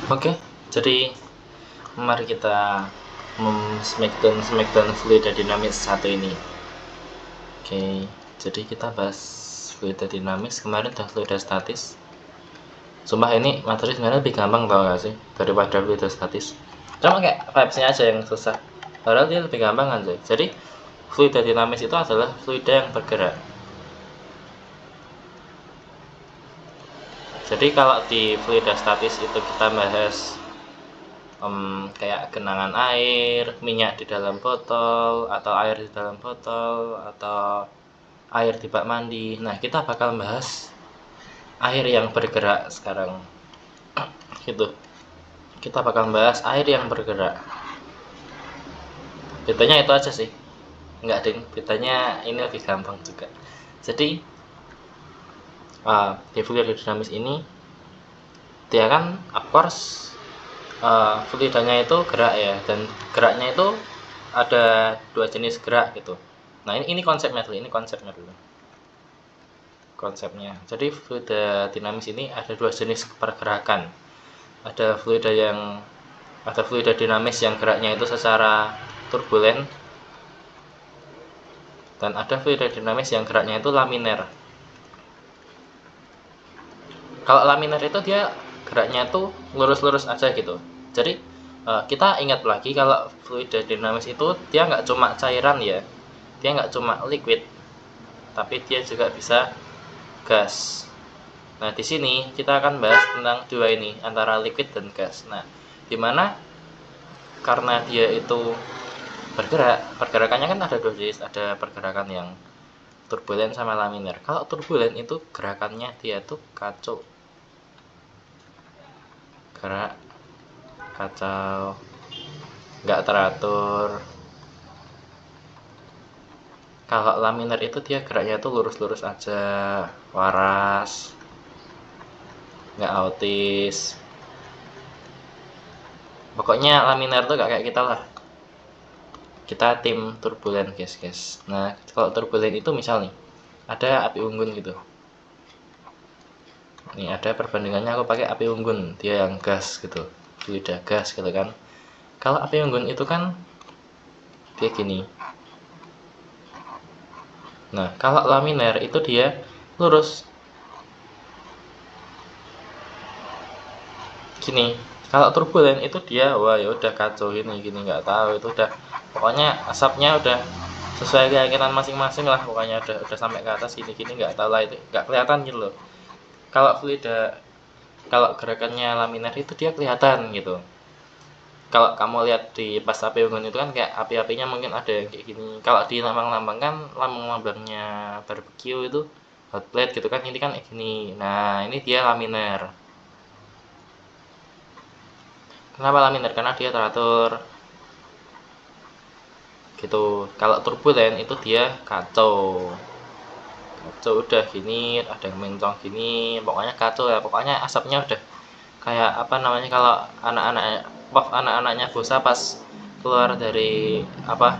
Oke, jadi mari kita smackdown fluida dinamis satu ini. Oke, jadi kita bahas fluida dinamis. Kemarin udah fluida statis. Sumpah ini materi sebenarnya lebih gampang tau gak sih daripada fluida statis. Cuma kayak vibes-nya aja yang susah. Padahal dia lebih gampang kan sih. Jadi fluida dinamis itu adalah fluida yang bergerak. Jadi kalau di fluida statis itu kita bahas kayak genangan air, minyak di dalam botol, atau air di dalam botol, atau air di bak mandi. Nah, kita bakal bahas air yang bergerak sekarang. Gitu. Kita bakal bahas air yang bergerak. Bedanya itu aja sih. Enggak, ding. Bedanya ini lebih gampang juga. Jadi, di fluida dinamis ini dia kan of course fluidanya itu gerak ya, dan geraknya itu ada dua jenis gerak gitu. Nah, ini konsepnya dulu. Jadi fluida dinamis ini ada dua jenis pergerakan. Ada fluida dinamis yang geraknya itu secara turbulen, dan ada fluida dinamis yang geraknya itu laminer. Kalau laminer itu dia geraknya itu lurus-lurus aja gitu. Jadi kita ingat lagi kalau fluida dinamis itu dia nggak cuma cairan ya, dia nggak cuma liquid, tapi dia juga bisa gas. Nah, di sini kita akan bahas tentang dua ini, antara liquid dan gas. Nah, dimana karena dia itu bergerak, pergerakannya kan ada dua jenis, ada pergerakan yang turbulen sama laminer. Kalau turbulen itu gerakannya dia tuh kacau, gerak kacau, nggak teratur. Kalau laminer itu dia geraknya tuh lurus-lurus aja, waras, nggak autis. Pokoknya laminer tuh gak kayak kita lah. Kita tim turbulen guys. Nah, kalau turbulen itu misal nih ada api unggun gitu. Nih ada perbandingannya, aku pakai api unggun, dia yang gas gitu, fluida gas gitu kan. Kalau api unggun itu kan dia gini. Nah, kalau laminer itu dia lurus gini. Kalau turbulen itu dia wah ya udah kacau gini nggak tahu, itu udah pokoknya asapnya udah sesuai keyakinan masing-masing lah, pokoknya udah sampai ke atas gini nggak tahu lah, itu nggak kelihatan gitu loh. Kalau gerakannya laminer itu dia kelihatan gitu. Kalau kamu lihat di pas api unggun itu kan kayak api-apinya mungkin ada yang kayak gini. Kalau di lambang-lambang kan lambang-lambangnya barbecue itu hot plate gitu kan, ini kan kayak gini. Nah, ini dia laminer. Kenapa laminer? Karena dia teratur gitu. Kalau turbulen itu dia kacau udah gini, ada yang mencong gini, pokoknya kacau ya. Pokoknya asapnya udah kayak apa namanya, kalau anak-anaknya Bosa pas keluar dari apa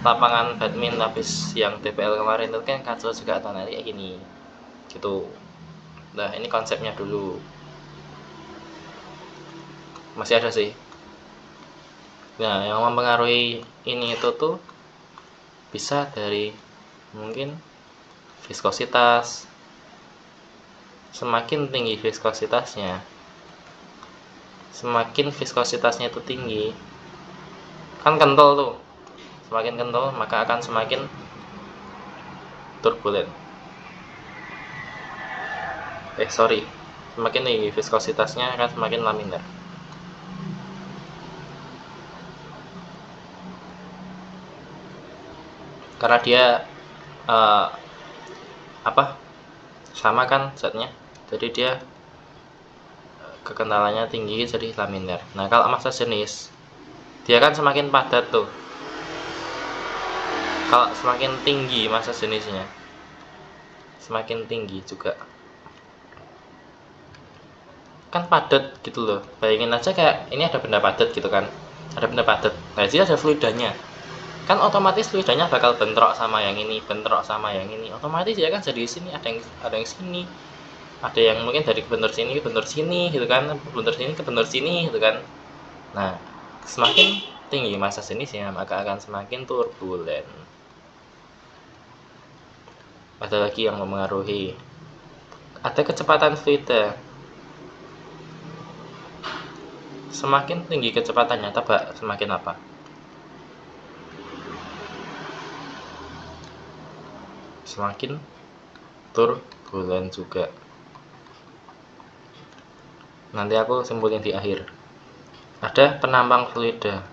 lapangan badminton habis yang DPL kemarin itu kan kacau juga tuh, nanti kayak gini gitu. Nah, ini konsepnya dulu, masih ada sih. Nah, yang mempengaruhi ini itu tuh bisa dari mungkin viskositas. Semakin tinggi viskositasnya, itu tinggi kan kental tuh, semakin kental maka akan semakin turbulen. Semakin tinggi viskositasnya akan semakin laminer. Karena dia uh, sama kan zatnya, jadi dia kekentalannya tinggi, jadi laminer. Nah, kalau massa jenis dia kan semakin padat tuh. Kalau semakin tinggi massa jenisnya, semakin tinggi juga kan padat gitu loh. Bayangin aja kayak ini ada benda padat gitu kan, ada benda padat. Nah, jadi ada fluidanya, kan otomatis fluidanya bakal bentrok sama yang ini, otomatis ya kan, jadi sini ada yang sini, ada yang mungkin dari benur sini ke benur sini gitu kan, benur sini ke benur sini gitu kan. Nah, semakin tinggi massa jenisnya maka akan semakin turbulen. Ada lagi yang mempengaruhi, ada kecepatan fluida. Semakin tinggi kecepatannya, tebak semakin apa? Semakin turbulen juga. Nanti aku simpulin di akhir. Ada penampang fluida.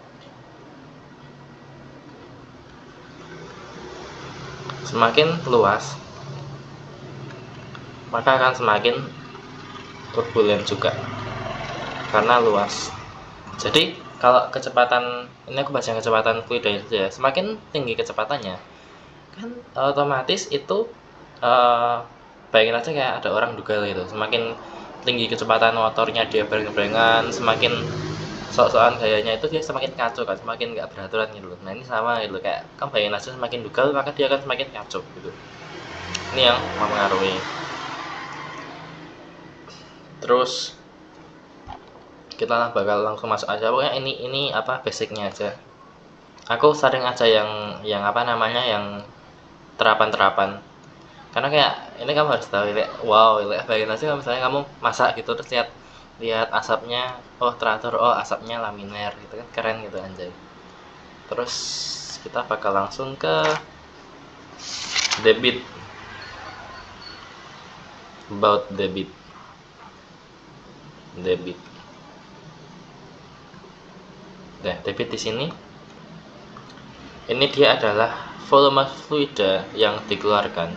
Semakin luas, maka akan semakin turbulen juga karena luas. Jadi kalau kecepatan, ini aku bahas yang kecepatan fluida itu ya, semakin tinggi kecepatannya kan otomatis itu bayangin aja kayak ada orang dugal gitu, semakin tinggi kecepatan motornya dia bereng-berengan, semakin sok-sokan gayanya itu dia semakin kacau kan, semakin nggak beraturan gitu loh. Nah ini sama gitu, kayak kamu bayangin aja semakin dugal maka dia akan semakin kacau gitu. Ini yang mempengaruhi. Terus kita bakal langsung masuk aja, pokoknya ini apa basicnya aja. Aku sering aja yang apa namanya, yang terapan-terapan, karena kayak ini kamu harus tahu kayak wow, kayak bayangin aja kalau misalnya kamu masak gitu terus lihat lihat asapnya, oh teratur, oh asapnya laminer gitu kan, keren gitu anjay. Terus kita bakal langsung ke debit, about debit. Nah, debit di sini ini dia adalah volume fluida yang dikeluarkan,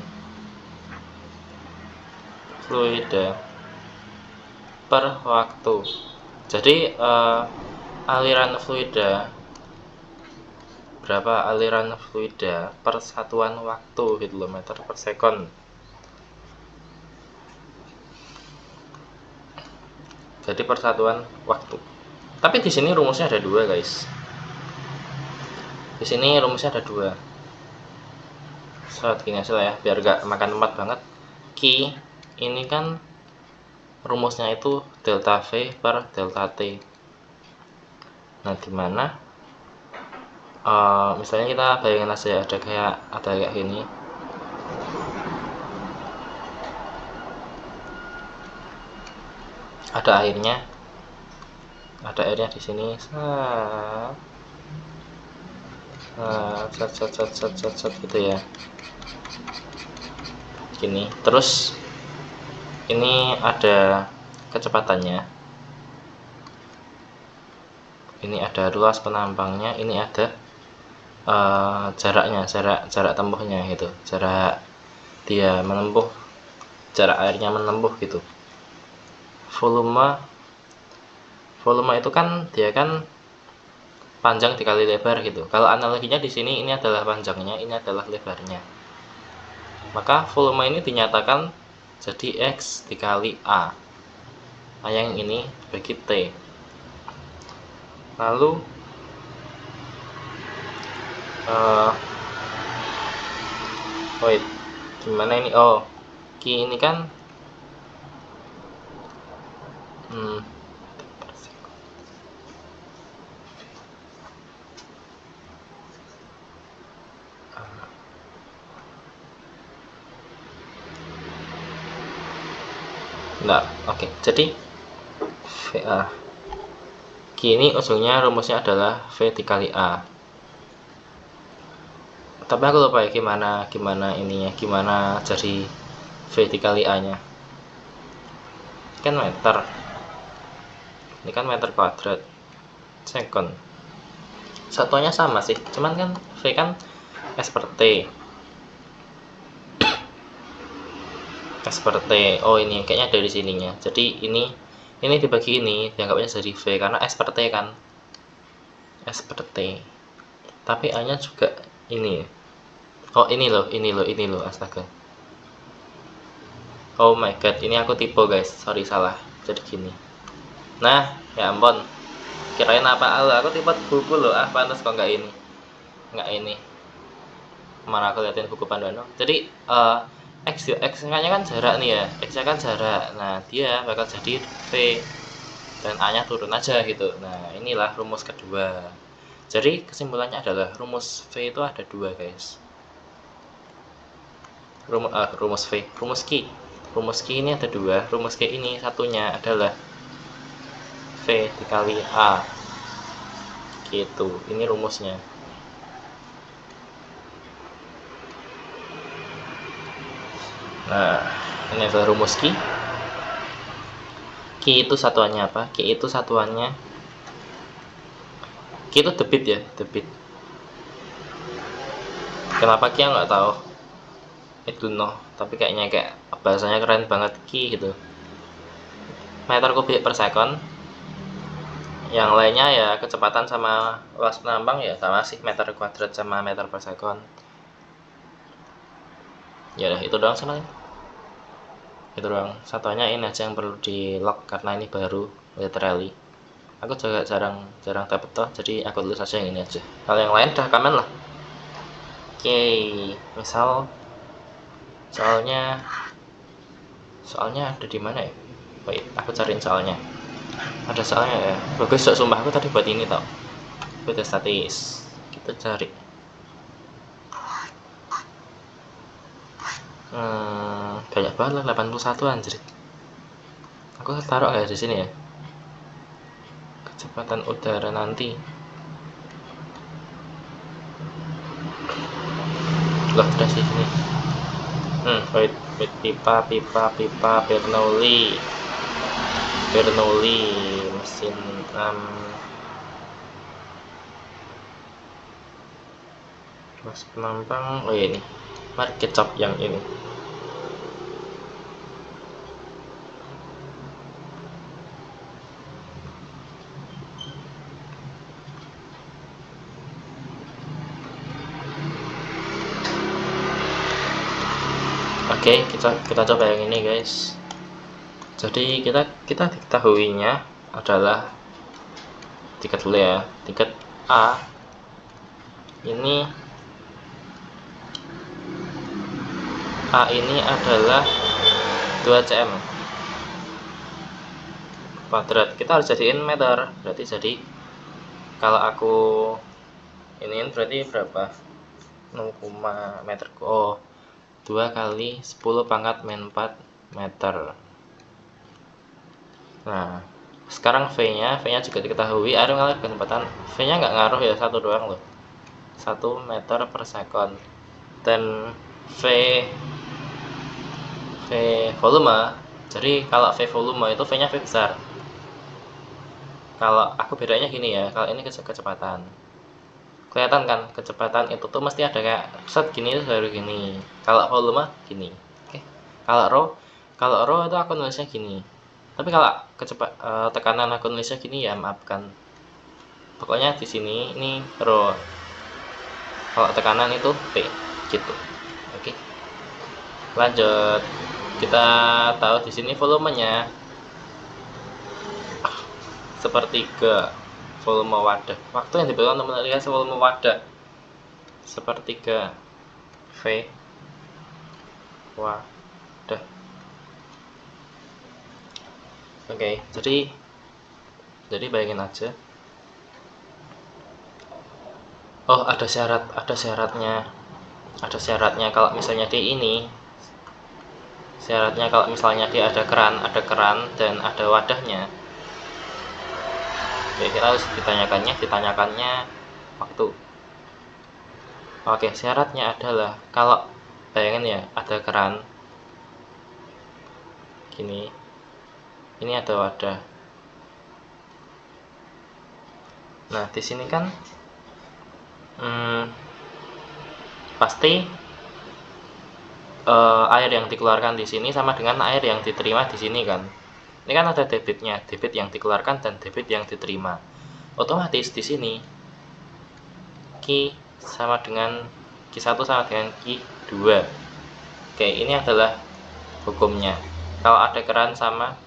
fluida per waktu. Jadi aliran fluida, berapa aliran fluida per satuan waktu gitu loh, meter per sekon. Jadi per satuan waktu. Tapi di sini rumusnya ada dua guys. Di sini rumusnya ada dua. Gini aja lah ya, biar gak makan tempat banget. Q ini kan rumusnya itu delta V per delta T. Nah dimana misalnya kita bayangin aja ya, ada kayak gini, ada airnya di sini, set gitu ya, gini. Terus ini ada kecepatannya, ini ada ruas penampangnya, ini ada jaraknya, jarak tempuhnya gitu, jarak dia menempuh, jarak airnya menempuh gitu. Volume itu kan dia kan panjang dikali lebar gitu. Kalau analoginya di sini, ini adalah panjangnya, ini adalah lebarnya. Maka volume ini dinyatakan jadi X dikali A. Nah yang ini bagi T. Lalu wait, gimana ini? Oh, Q ini kan enggak, oke. Jadi VA Q ini ujungnya rumusnya adalah V dikali A. Tapi aku lupa ya gimana ininya, gimana jadi V dikali A nya. Kan meter, ini kan meter kuadrat second, satuannya sama sih, cuman kan V kan S per T. Oh ini kayaknya dari sininya, jadi ini dibagi ini dianggapnya jadi V karena S per T kan, S per T. Tapi A nya juga ini, oh ini loh, astaga, oh my god, ini aku tipe guys, sorry salah, jadi gini. Nah ya ampun, kirain apa, aku tipe buku loh, pantas kok nggak ini, mana aku liatin buku panduan. Jadi X nya kan jarak nih ya, X nya kan jarak, nah dia bakal jadi V dan A nya turun aja gitu. Nah inilah rumus kedua. Jadi kesimpulannya adalah rumus V itu ada dua guys. Rumus V, rumus Q ini ada dua. Rumus Q ini satunya adalah V dikali A gitu. Ini rumusnya. Nah ini adalah rumus Q. Q itu satuannya apa? Q itu satuannya, Q itu debit ya, debit. Kenapa Q nggak tahu? Itu no, tapi kayaknya kayak bahasanya keren banget Q gitu. Meter kubik per second. Yang lainnya ya kecepatan sama luas penambang ya sama sih, meter kuadrat sama meter per second. Ya udah itu doang sama itu doang. Satunya ini aja yang perlu di lock karena ini baru literally. Aku juga jarang dapet toh, jadi aku tulis aja yang ini aja. Kalau yang lain udah komen lah. Oke, misal soalnya ada di mana ya? Wait, aku cariin soalnya. Ada soalnya ya. Bagus, sumpah aku tadi buat ini tau. Buat statis. Kita cari. Banyak banget lah, 81 anjir. Aku taruh kayak di sini ya. Kecepatan udara nanti. Loh, udah sih sini. Wait, pipa Bernoulli, mesin mas penambang. Oh ya ini market cap yang ini. Oke, kita coba yang ini guys. Jadi kita diketahuinya adalah tiket dulu ya, tiket A ini adalah 2 cm kuadrat. Kita harus jadiin meter, berarti jadi kalau aku ini berarti berapa? 0, meter. Oh, 2 kali 10 pangkat min 4 meter. Nah sekarang V nya juga diketahui, ada mengalir kecepatan. V nya nggak ngaruh ya, satu doang loh, 1 meter per second. Dan V volume, jadi kalau V volume itu V nya V besar. Kalau aku bedanya gini ya, kalau ini kecepatan, kelihatan kan kecepatan itu tuh mesti ada kayak set gini, baru gini. Kalau volume gini. Oke. Kalau rho itu aku nulisnya gini. Tapi kalau tekanan aku nulisnya gini ya maafkan. Pokoknya di sini ini rho. Kalau tekanan itu P gitu. Oke. Lanjut. Kita tahu di sini volumenya sepertiga volume wadah. Waktu yang dibutuhkan untuk menentukan volume wadah sepertiga V wadah. Oke, jadi bayangin aja. Oh, ada syaratnya kalau misalnya dia ini. Syaratnya kalau misalnya dia ada keran dan ada wadahnya. Oke, kita harus ditanyakannya waktu. Oke, syaratnya adalah kalau bayangin ya, ada keran gini, ini ada wadah. Nah di sini kan pasti air yang dikeluarkan di sini sama dengan air yang diterima di sini kan. Ini kan ada debitnya, debit yang dikeluarkan dan debit yang diterima. Otomatis di sini Q sama dengan Q1 sama dengan Q2. Oke, ini adalah hukumnya. Kalau ada keran sama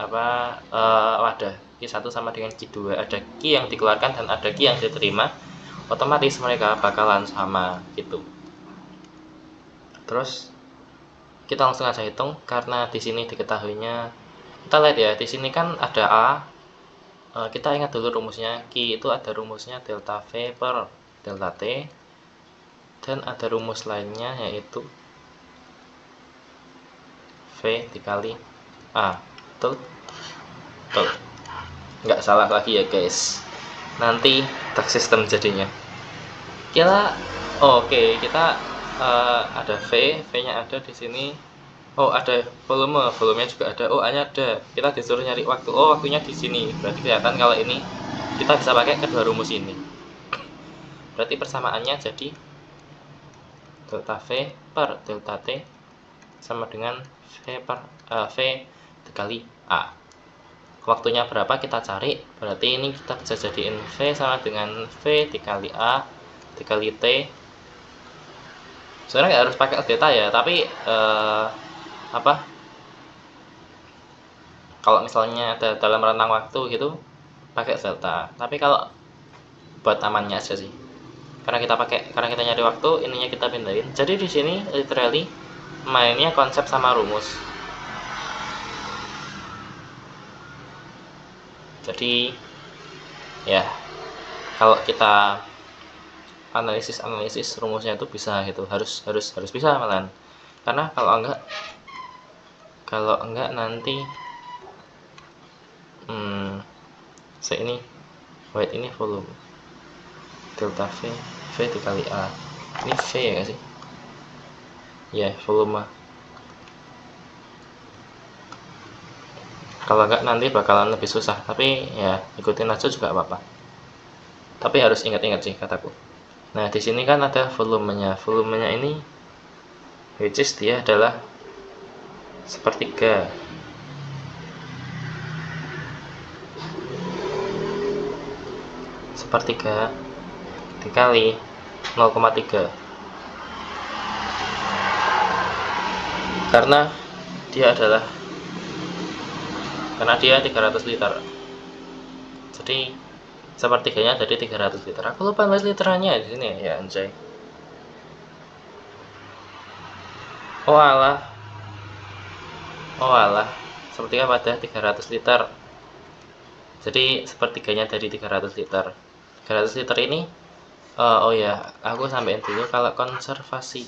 wadah, Q1 sama dengan Q2, ada Q yang dikeluarkan dan ada Q yang diterima, otomatis mereka bakalan sama gitu. Terus kita langsung aja hitung karena di sini diketahuinya, kita lihat ya, di sini kan ada A. Kita ingat dulu rumusnya. Q itu ada rumusnya delta V per delta T, dan ada rumus lainnya yaitu V dikali A. Betul? Betul. Nggak salah lagi ya guys. Nanti dark system jadinya. Kita ada V-nya ada di sini. Oh, ada volumenya juga ada. Oh, A-nya ada. Kita disuruh nyari waktu. Oh, waktunya di sini. Berarti kelihatan kalau ini kita bisa pakai kedua rumus ini. Berarti persamaannya jadi delta V per delta T sama dengan V dikali A. Waktunya berapa kita cari. Berarti ini kita bisa jadiin V sama dengan V dikali A dikali T. Sebenarnya nggak harus pakai delta ya, tapi kalau misalnya ada dalam rentang waktu gitu pakai delta. Tapi kalau buat amannya aja sih, karena kita nyari waktu, ininya kita pindahin. Jadi di sini literally mainnya konsep sama rumus. Jadi ya, kalau kita analisis rumusnya itu bisa gitu, harus bisa malahan. Karena kalau enggak nanti ini weight, ini volume, delta V dikali A. Ini V ya gak sih? Ya, volume. Kalau enggak nanti bakalan lebih susah, tapi ya ikutin aja juga apa-apa. Tapi harus ingat-ingat sih kataku. Nah, di sini kan ada volumenya. Volumenya ini which is dia adalah sepertiga. Sepertiga dikali 0,3. Karena dia 300 liter. Jadi sepertiganya jadi 300 liter. Aku lupa nulis literannya di sini ya, anjay. Oh alah. Sepertiga pada 300 liter. Jadi sepertiganya dari 300 liter. 300 liter ini oh ya, aku sampein dulu kalau konservasi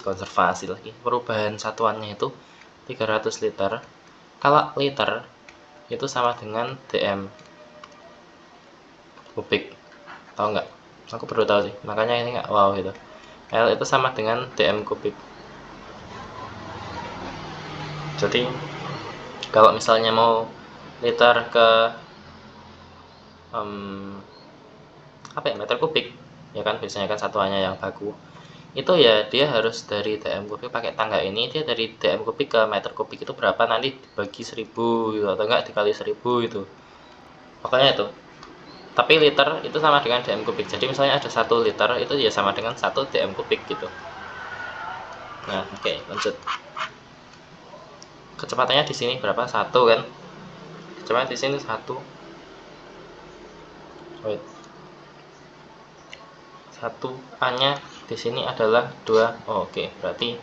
lagi. Perubahan satuannya itu 300 liter. Kalau liter itu sama dengan dm kubik. Tahu nggak? Aku perlu tahu sih. Makanya ini nggak wow gitu. L itu sama dengan dm kubik. Jadi kalau misalnya mau liter ke meter kubik, ya kan biasanya kan satuannya yang baku. Itu ya dia harus dari dm kubik pakai tangga ini, dia dari dm kubik ke meter kubik itu berapa, nanti dibagi 1000 gitu, atau enggak dikali 1000 itu. Pokoknya itu. Tapi liter itu sama dengan dm kubik. Jadi misalnya ada 1 liter itu ya sama dengan 1 dm kubik gitu. Nah, oke, lanjut. Kecepatannya di sini berapa? 1 kan? Kecepatan di sini 1. Wait. 1 A-nya di sini adalah 2. Oh, oke, berarti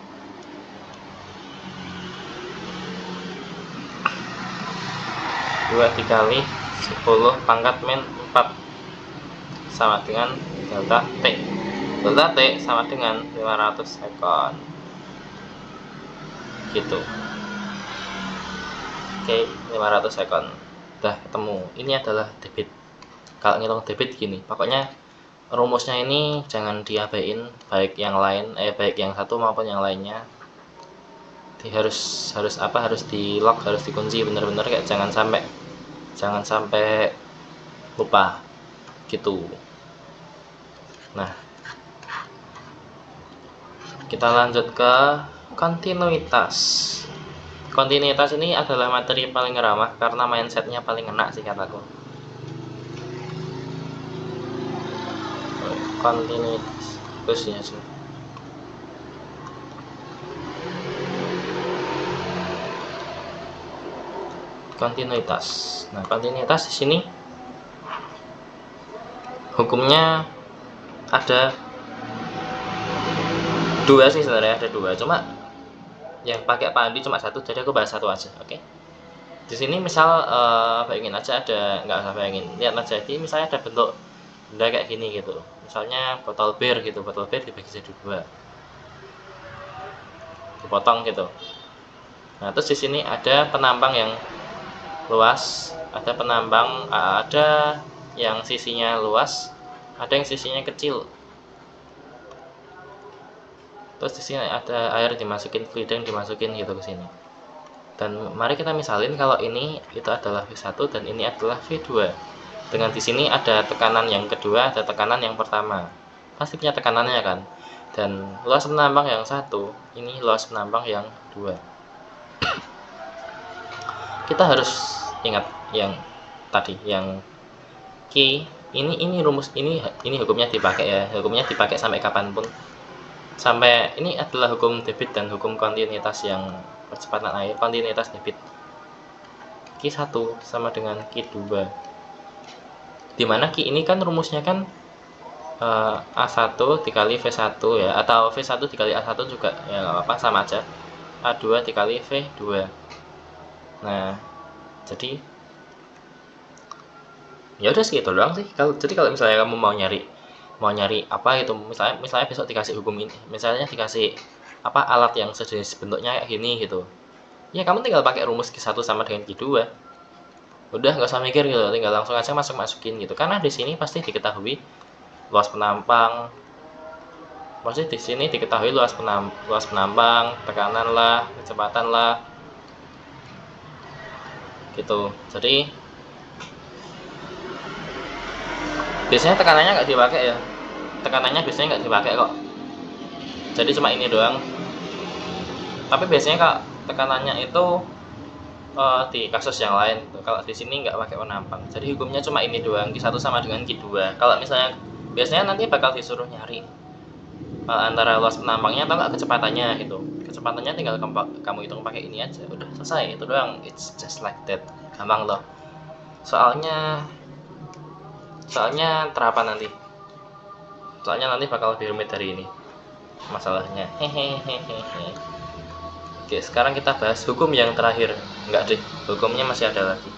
dua dikali 10 pangkat min 4 sama dengan delta T. Delta T sama dengan 500 sekon. Gitu. Oke, 500 sekon. Udah ketemu. Ini adalah debit. Kalau ngitung debit gini, pokoknya rumusnya ini jangan diabain, baik yang satu maupun yang lainnya. Harus di lock, harus dikunci bener-bener, kayak jangan sampai lupa gitu. Nah, kita lanjut ke kontinuitas. Kontinuitas ini adalah materi paling ramah karena mindsetnya paling enak sih kataku. Kontinuitas terus ya sih. Kontinuitas. Nah, kontinuitas di sini hukumnya ada dua sih sebenarnya, ada dua. Cuma yang pakai pandi cuma satu, jadi aku bahas satu aja. Oke. Di sini misal bayangin aja ada, nggak usah bayangin, lihat aja. Jadi misalnya ada bentuk benda kayak gini gitu, misalnya botol bir gitu, botol bir dibagi jadi dua, dipotong gitu. Nah, terus di sini ada penambang yang luas, ada penambang, ada yang sisinya luas, ada yang sisinya kecil. Terus di sini ada air dimasukin, fluid yang dimasukin gitu ke sini. Dan mari kita misalin kalau ini itu adalah V1 dan ini adalah V2. Dengan di sini ada tekanan yang kedua, ada tekanan yang pertama. Pasti punya tekanannya kan. Dan luas penambang yang satu, ini luas penambang yang dua. Kita harus ingat yang tadi, yang Q, ini rumus ini hukumnya dipakai ya. Hukumnya dipakai sampai kapanpun. Sampai ini adalah hukum debit dan hukum kontinuitas yang percepatan air, kontinuitas debit. Q1 sama dengan Q2. Dimana Q ini kan rumusnya kan A1 dikali V1 ya, atau V1 dikali A1 juga ya, nggak apa-apa, sama aja. A2 dikali V2. Nah, jadi ya udah segitu doang sih. Jadi kalau misalnya kamu mau nyari apa gitu, misalnya besok dikasih hukum ini, misalnya dikasih apa alat yang sejenis bentuknya kayak gini gitu, ya kamu tinggal pakai rumus Q1 sama dengan Q2. Udah nggak usah mikir gitu, tinggal langsung aja masukin gitu, karena di sini pasti diketahui luas penambang, pasti di sini diketahui luas penambang, tekanan lah, kecepatan lah gitu. Jadi biasanya tekanannya nggak dipakai ya, tekanannya biasanya nggak dipakai kok, jadi cuma ini doang. Tapi biasanya kak tekanannya itu di kasus yang lain tuh. Kalau di sini nggak pakai penambang, jadi hukumnya cuma ini doang, Q1 sama dengan Q2. Kalau misalnya biasanya nanti bakal disuruh nyari antara luas penambangnya atau nggak kecepatannya gitu. Kecepatannya tinggal kamu hitung pakai ini aja, udah selesai, itu doang. It's just like that, gampang loh. Soalnya terapan nanti, soalnya nanti bakal lebih rumit dari ini masalahnya. Hehehehe. Oke, sekarang kita bahas hukum yang terakhir. Enggak deh, hukumnya masih ada lagi.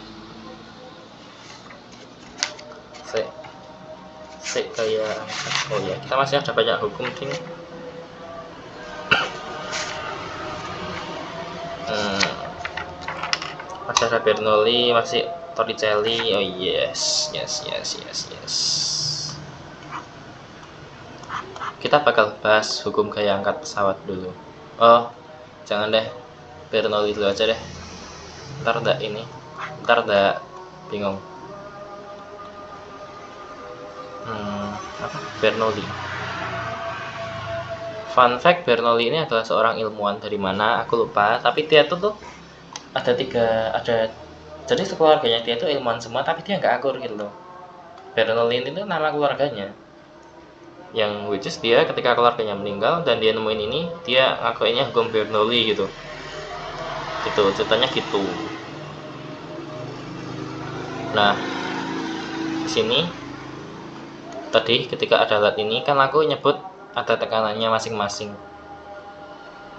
Kayak oh ya, kita masih ada banyak hukum ding. Masih ada Bernoulli, masih Torricelli. Oh yes. Kita bakal bahas hukum gaya angkat pesawat dulu. Oh, jangan deh, Bernoulli dulu aja deh. Ntar ndak bingung. Apa? Bernoulli. Fun fact, Bernoulli ini adalah seorang ilmuwan dari mana aku lupa, tapi dia tuh ada, jadi sekeluarganya dia tuh ilmuwan semua, tapi dia nggak akur gitu loh. Bernoulli itu nama keluarganya, yang which is dia ketika keluarganya meninggal dan dia nemuin ini, dia ngakuinnya hukum Bernoulli gitu ceritanya gitu. Nah, di sini tadi ketika ada alat ini kan aku nyebut ada tekanannya masing-masing,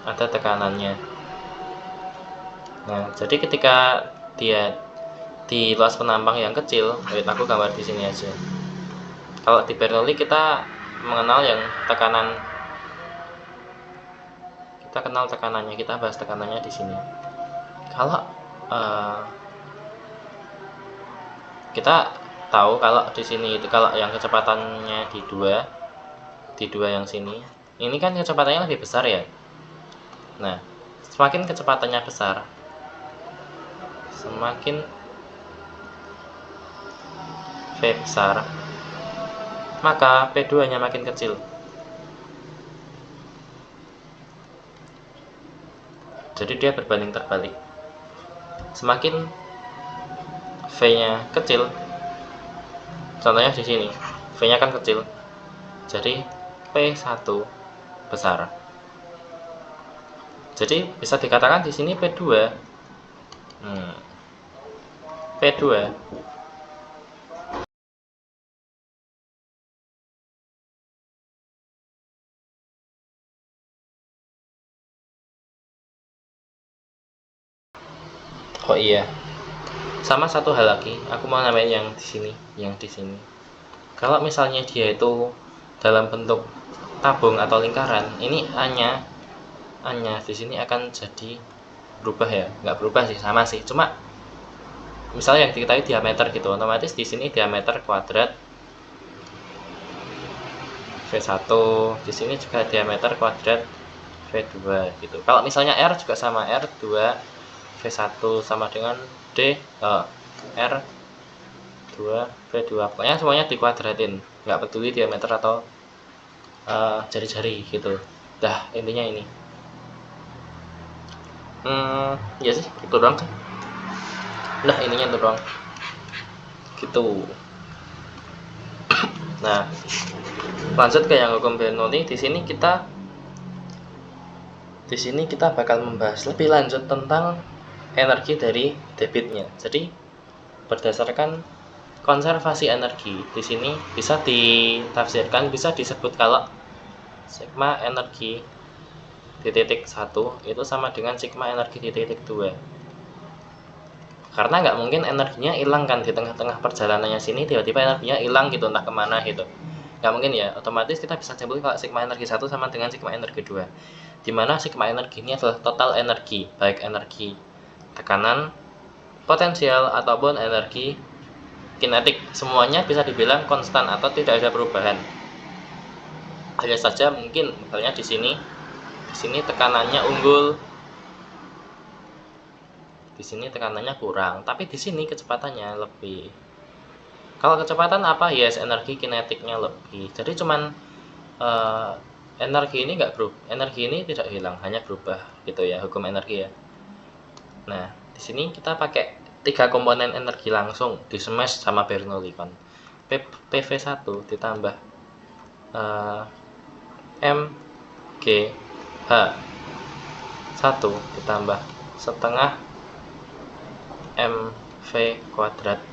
ada tekanannya. Nah, jadi ketika dia di luas penambang yang kecil, aku gambar di sini aja. Kalau di Bernoulli kita mengenal yang tekanan, kita kenal tekanannya, kita bahas tekanannya di sini. Kalau kita tahu kalau di sini itu kalau yang kecepatannya di dua yang sini, ini kan kecepatannya lebih besar ya. Nah, semakin kecepatannya besar, semakin V besar, maka P2 nya makin kecil. Jadi dia berbanding terbalik. Semakin V nya kecil, contohnya di sini V nya kan kecil, jadi P1 besar. Jadi bisa dikatakan di sini P2. P2 Oh iya, sama satu hal lagi, aku mau namain yang di sini. Kalau misalnya dia itu dalam bentuk tabung atau lingkaran, ini A-nya di sini akan jadi berubah ya, nggak berubah sih, sama sih, cuma misalnya yang diketahui diameter gitu, otomatis di sini diameter kuadrat V1, di sini juga diameter kuadrat V2 gitu. Kalau misalnya R juga sama, R2 V1 sama dengan R2 V2, pokoknya semuanya dikuadratin, nggak peduli diameter atau jari-jari gitu. Dah, intinya ini. Ya sih, itu doang kan. Nah, ininya itu doang. Gitu. Nah, lanjut ke yang hukum Bernoulli. Di sini kita bakal membahas lebih lanjut tentang energi dari debitnya. Jadi, berdasarkan konservasi energi, di sini bisa ditafsirkan, bisa disebut kalau sigma energi di titik 1 itu sama dengan sigma energi di titik 2. Karena nggak mungkin energinya hilang kan di tengah-tengah perjalanannya sini, tiba-tiba energinya hilang gitu, entah kemana gitu. Nggak mungkin ya, otomatis kita bisa simpulkan kalau sigma energi 1 sama dengan sigma energi 2. Dimana sigma energi ini adalah total energi, baik energi tekanan, potensial, ataupun energi kinetik. Semuanya bisa dibilang konstan atau tidak ada perubahan. Hanya saja mungkin misalnya di sini tekanannya unggul, di sini tekanannya kurang, tapi di sini kecepatannya lebih. Kalau kecepatan apa? Yes, energi kinetiknya lebih. Jadi cuman energi ini nggak berubah, energi ini tidak hilang, hanya berubah gitu ya, hukum energi ya. Nah, di sini kita pakai 3 komponen energi langsung di smash sama Bernoulli kan. PV1 ditambah M G H 1 ditambah setengah MV kuadrat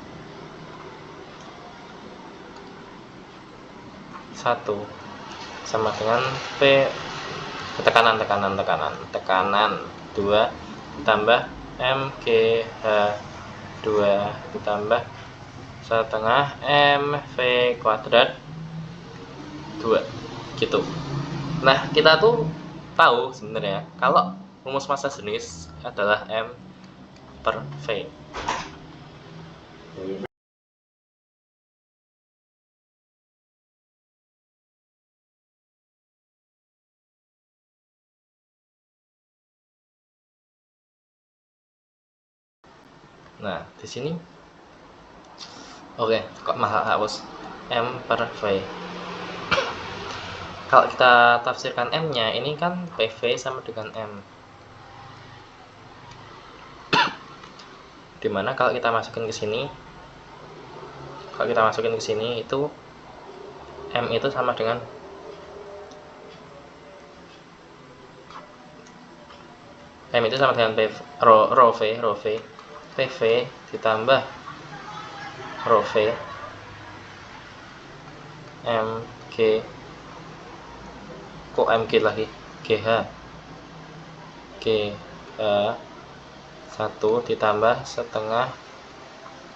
1 sama dengan P tekanan 2 ditambah MGH 2 ditambah setengah MV kuadrat 2 gitu. Nah, kita tuh tahu sebenarnya kalau rumus massa jenis adalah M per V. Nah, di sini oke, kok mahal hapus M per V. Kalau kita tafsirkan M-nya, ini kan PV sama dengan M. Dimana kalau kita masukin ke sini, itu M itu sama dengan rho V, PV ditambah rho V MG, kok MG lagi, GH 1 ditambah setengah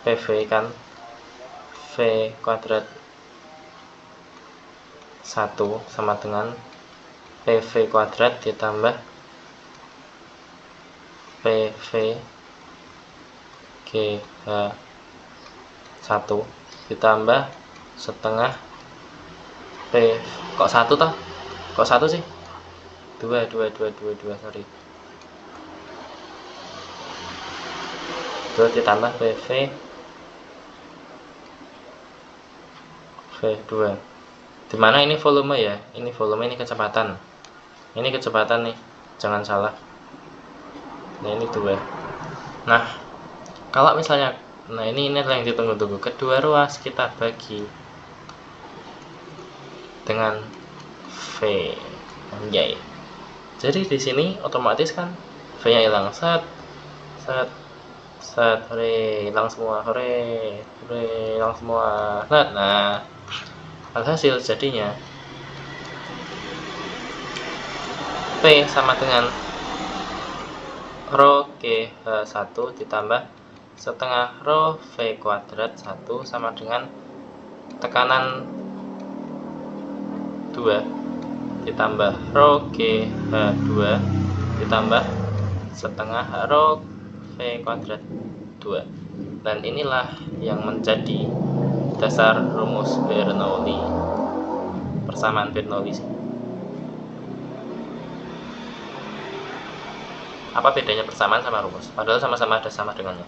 PV kan, V kuadrat 1 sama dengan PV kuadrat ditambah PV GH 1 ditambah setengah P, kok 1 toh? Kok 1 sih? 2 sorry. 2 ditambah PV V2. Dimana ini volume ya? Ini volume, ini kecepatan. Ini kecepatan nih, jangan salah. Nah, ini 2. Nah, kalau misalnya, nah ini adalah yang ditunggu-tunggu. Kedua ruas kita bagi dengan V. Anjay. Jadi di sini otomatis kan V-nya hilang, set, hore, hilang semua, hore, hilang semua. Nah, alhasil jadinya P sama dengan rho GH1 ditambah setengah rho V kuadrat 1 sama dengan tekanan 2 ditambah rho GH2 ditambah setengah rho V kuadrat 2. Dan inilah yang menjadi dasar rumus Bernoulli, persamaan Bernoulli. Apa bedanya persamaan sama rumus? Padahal sama-sama ada sama dengannya.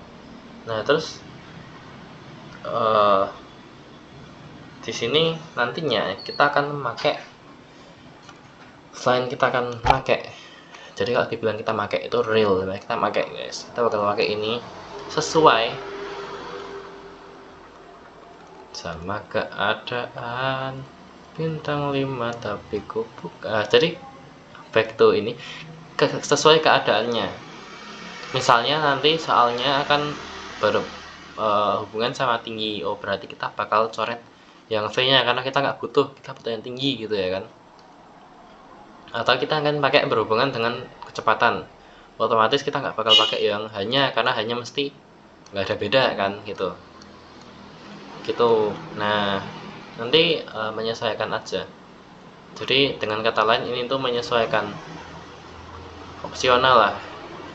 Nah, terus di sini nantinya kita akan memakai, selain kita akan pakai, jadi kalau dibilang kita pakai itu real, kita pakai guys, kita bakal pakai ini sesuai sama keadaan bintang 5 tapi kubuk. Jadi back to ini sesuai keadaannya. Misalnya nanti soalnya akan berhubungan sama tinggi, berarti kita bakal coret yang V nya karena kita nggak butuh, kita butuh yang tinggi gitu ya kan. Atau kita akan pakai berhubungan dengan kecepatan, otomatis kita nggak bakal pakai yang hanya, karena hanya mesti nggak ada beda kan gitu. Nah, nanti menyesuaikan aja. Jadi dengan kata lain ini tuh menyesuaikan, opsional lah,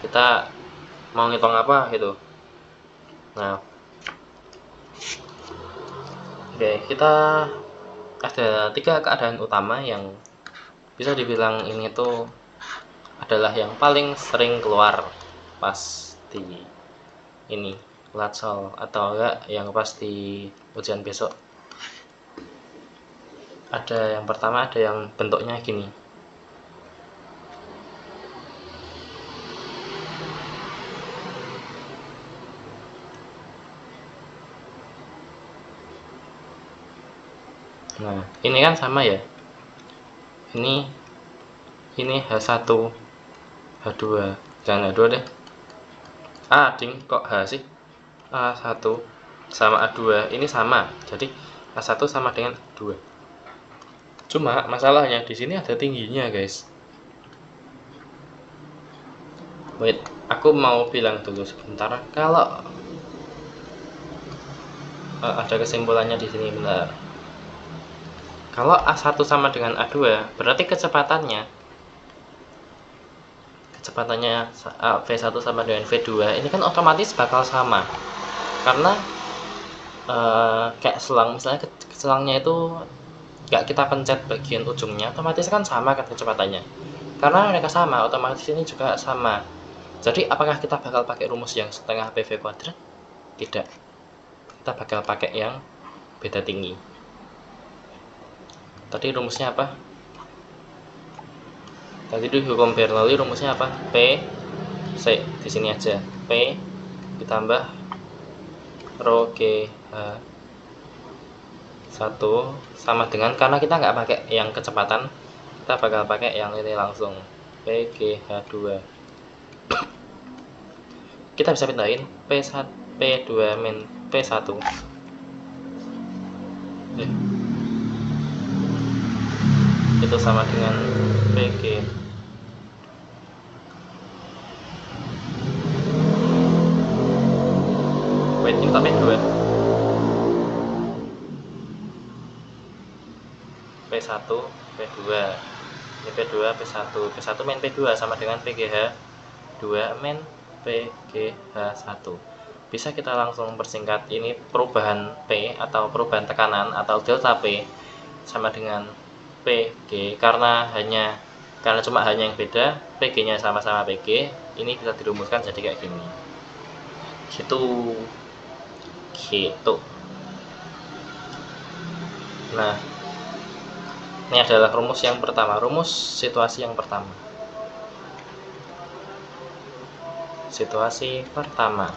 kita mau ngitung apa gitu. Nah, oke, kita ada 3 keadaan utama yang bisa dibilang ini tuh adalah yang paling sering keluar pas di ini latsol atau enggak yang pas di ujian besok. Ada yang pertama, ada yang bentuknya gini. Nah, ini kan sama ya. Ini H1, H2, jangan H2 deh. Ding, kok H sih? A1 sama A2 ini sama. Jadi A1 sama dengan A2. Cuma masalahnya di sini ada tingginya, guys. Wait, aku mau bilang dulu sebentar. Kalau ada kesimpulannya di sini, benar. Kalau A1 sama dengan A2, berarti kecepatannya V1 sama dengan V2 ini kan otomatis bakal sama. Karena kayak selang, misalnya selangnya itu nggak kita pencet bagian ujungnya, otomatis kan sama kan kecepatannya. Karena mereka sama, otomatis ini juga sama. Jadi apakah kita bakal pakai rumus yang setengah PV kuadrat? Tidak, kita bakal pakai yang beda tinggi. Tadi rumusnya apa? Tadi di hukum Bernoulli rumusnya apa? P di sini aja, P ditambah rho GH1 sama dengan, karena kita nggak pakai yang kecepatan, kita bakal pakai yang ini langsung, PGH2. Kita bisa pindahin P2 min P1. Itu sama dengan PG. Wait, ini tapi P2 P1 P2, ini P2 P1 P1 min P2 sama dengan PGH 2 min PGH1. Bisa kita langsung persingkat, ini perubahan P atau perubahan tekanan atau delta P sama dengan PG, karena cuma hanya yang beda, PG nya sama-sama PG, ini bisa dirumuskan jadi kayak gini gitu. Nah, ini adalah rumus yang pertama, rumus situasi yang pertama. Situasi pertama.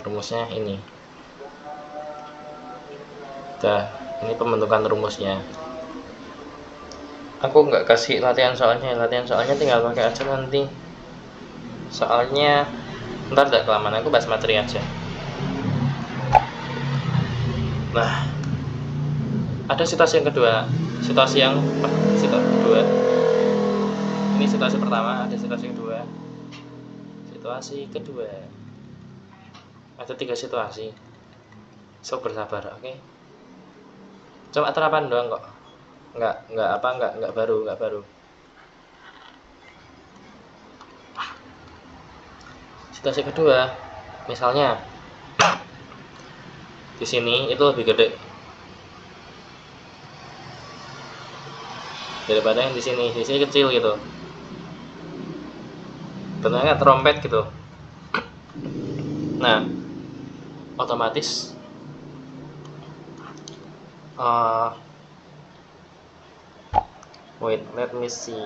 Rumusnya ini. Ini pembentukan rumusnya. Aku nggak kasih latihan soalnya tinggal pakai aja nanti. Soalnya ntar tidak kelamaan, aku bahas materi aja. Nah, ada situasi yang kedua, situasi situasi pertama, ada situasi kedua. Situasi kedua. Ada 3 situasi. So bersabar, oke. Cuma terapan doang kok. Enggak baru. Situasi kedua, misalnya di sini itu lebih gede daripada yang di sini kecil gitu. Bentuknya trompet gitu. Nah, otomatis wait, let me see.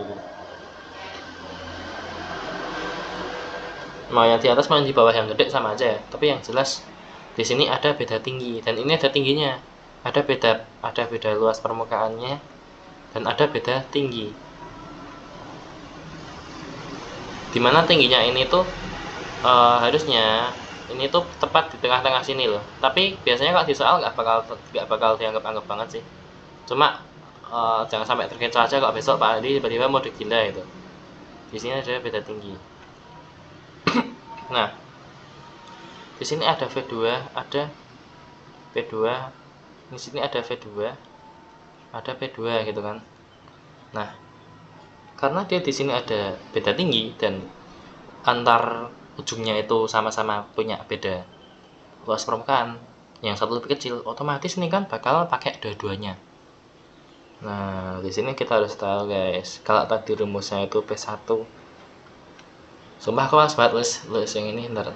Mau yang di atas mau yang di bawah yang gede sama aja ya. Tapi yang jelas di sini ada beda tinggi dan ini ada tingginya. Ada beda luas permukaannya dan ada beda tinggi. Dimana tingginya ini tuh harusnya ini tuh tepat di tengah-tengah sini loh. Tapi biasanya kalau di soal nggak bakal dianggap banget sih. Cuma jangan sampai terkecoh aja kalau besok Pak Adi tiba-tiba mau digila itu. Di sini ada beda tinggi. Nah, di sini ada V2, ada P2, di sini ada V2, ada P2 gitu kan. Nah, karena dia di sini ada beda tinggi dan antar ujungnya itu sama-sama punya beda luas permukaan, yang satu lebih kecil, otomatis ini kan bakal pakai dua-duanya. Nah, di sini kita harus tahu guys, kalau tadi rumusnya itu P1. Sumpah aku harus banget lulus yang ini ntar.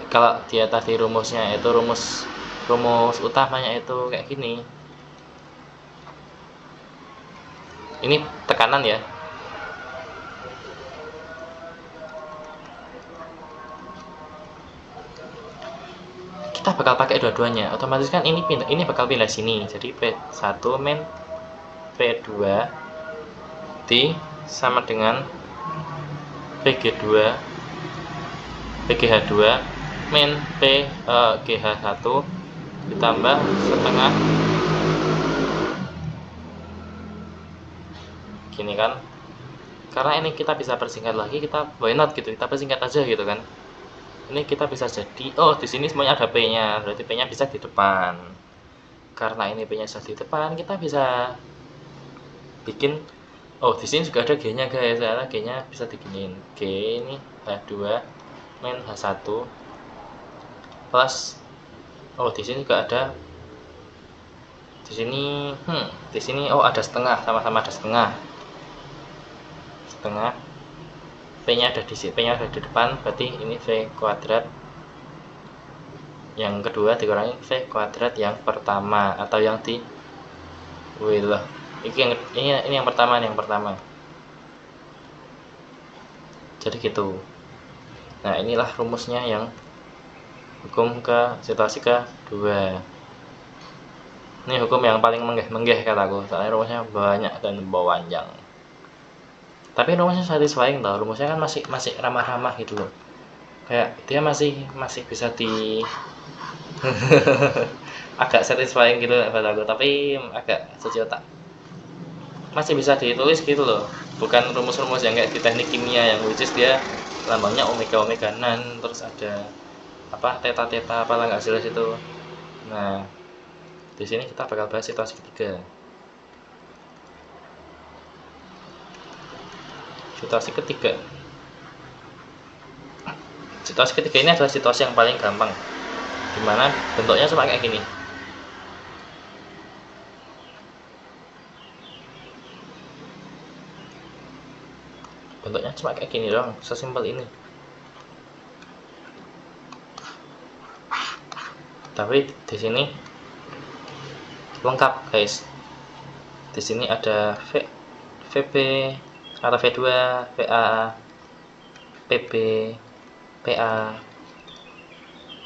Kalau dia tadi rumusnya itu rumus utamanya itu kayak gini. Ini tekanan ya. Kita bakal pakai dua-duanya. Otomatis kan ini bakal pindah sini. Jadi P1 min P2 di sama dengan PGH2 min PGH1 ditambah setengah gini kan. Karena ini kita bisa persingkat lagi, kita why not gitu, kita persingkat aja gitu kan. Ini kita bisa jadi, oh di sini semuanya ada P-nya, berarti P-nya bisa di depan. Karena ini P-nya bisa di depan, kita bisa bikin, oh di sini juga ada G-nya guys, karena G-nya bisa diginiin. G ini H2 min H1 plus, oh di sini juga ada, di sini oh ada setengah, sama-sama ada setengah. P-nya ada di depan, berarti ini V kuadrat yang kedua dikurangi V kuadrat yang pertama, atau yang di ini yang pertama jadi gitu. Nah, inilah rumusnya yang hukum ke situasi kedua. Ini hukum yang paling menggeh kataku, soalnya rumusnya banyak dan panjang. Tapi rumusnya satisfying tau, rumusnya kan masih ramah-ramah gitu loh. Kayak dia masih bisa di agak satisfying gitu kataku, tapi agak sejuk otak. Masih bisa ditulis gitu loh, bukan rumus-rumus yang kayak di teknik kimia yang which is dia lambangnya omega nan, terus ada apa teta apalah nggak jelas itu. Nah, di sini kita bakal bahas situasi ketiga. Situasi ketiga ini adalah situasi yang paling gampang, dimana bentuknya cuma kayak gini. Bentuknya cuma kayak gini doang, sesimpel ini. Tapi di sini lengkap guys. Di sini ada VB atau V2, VA, PB, PA.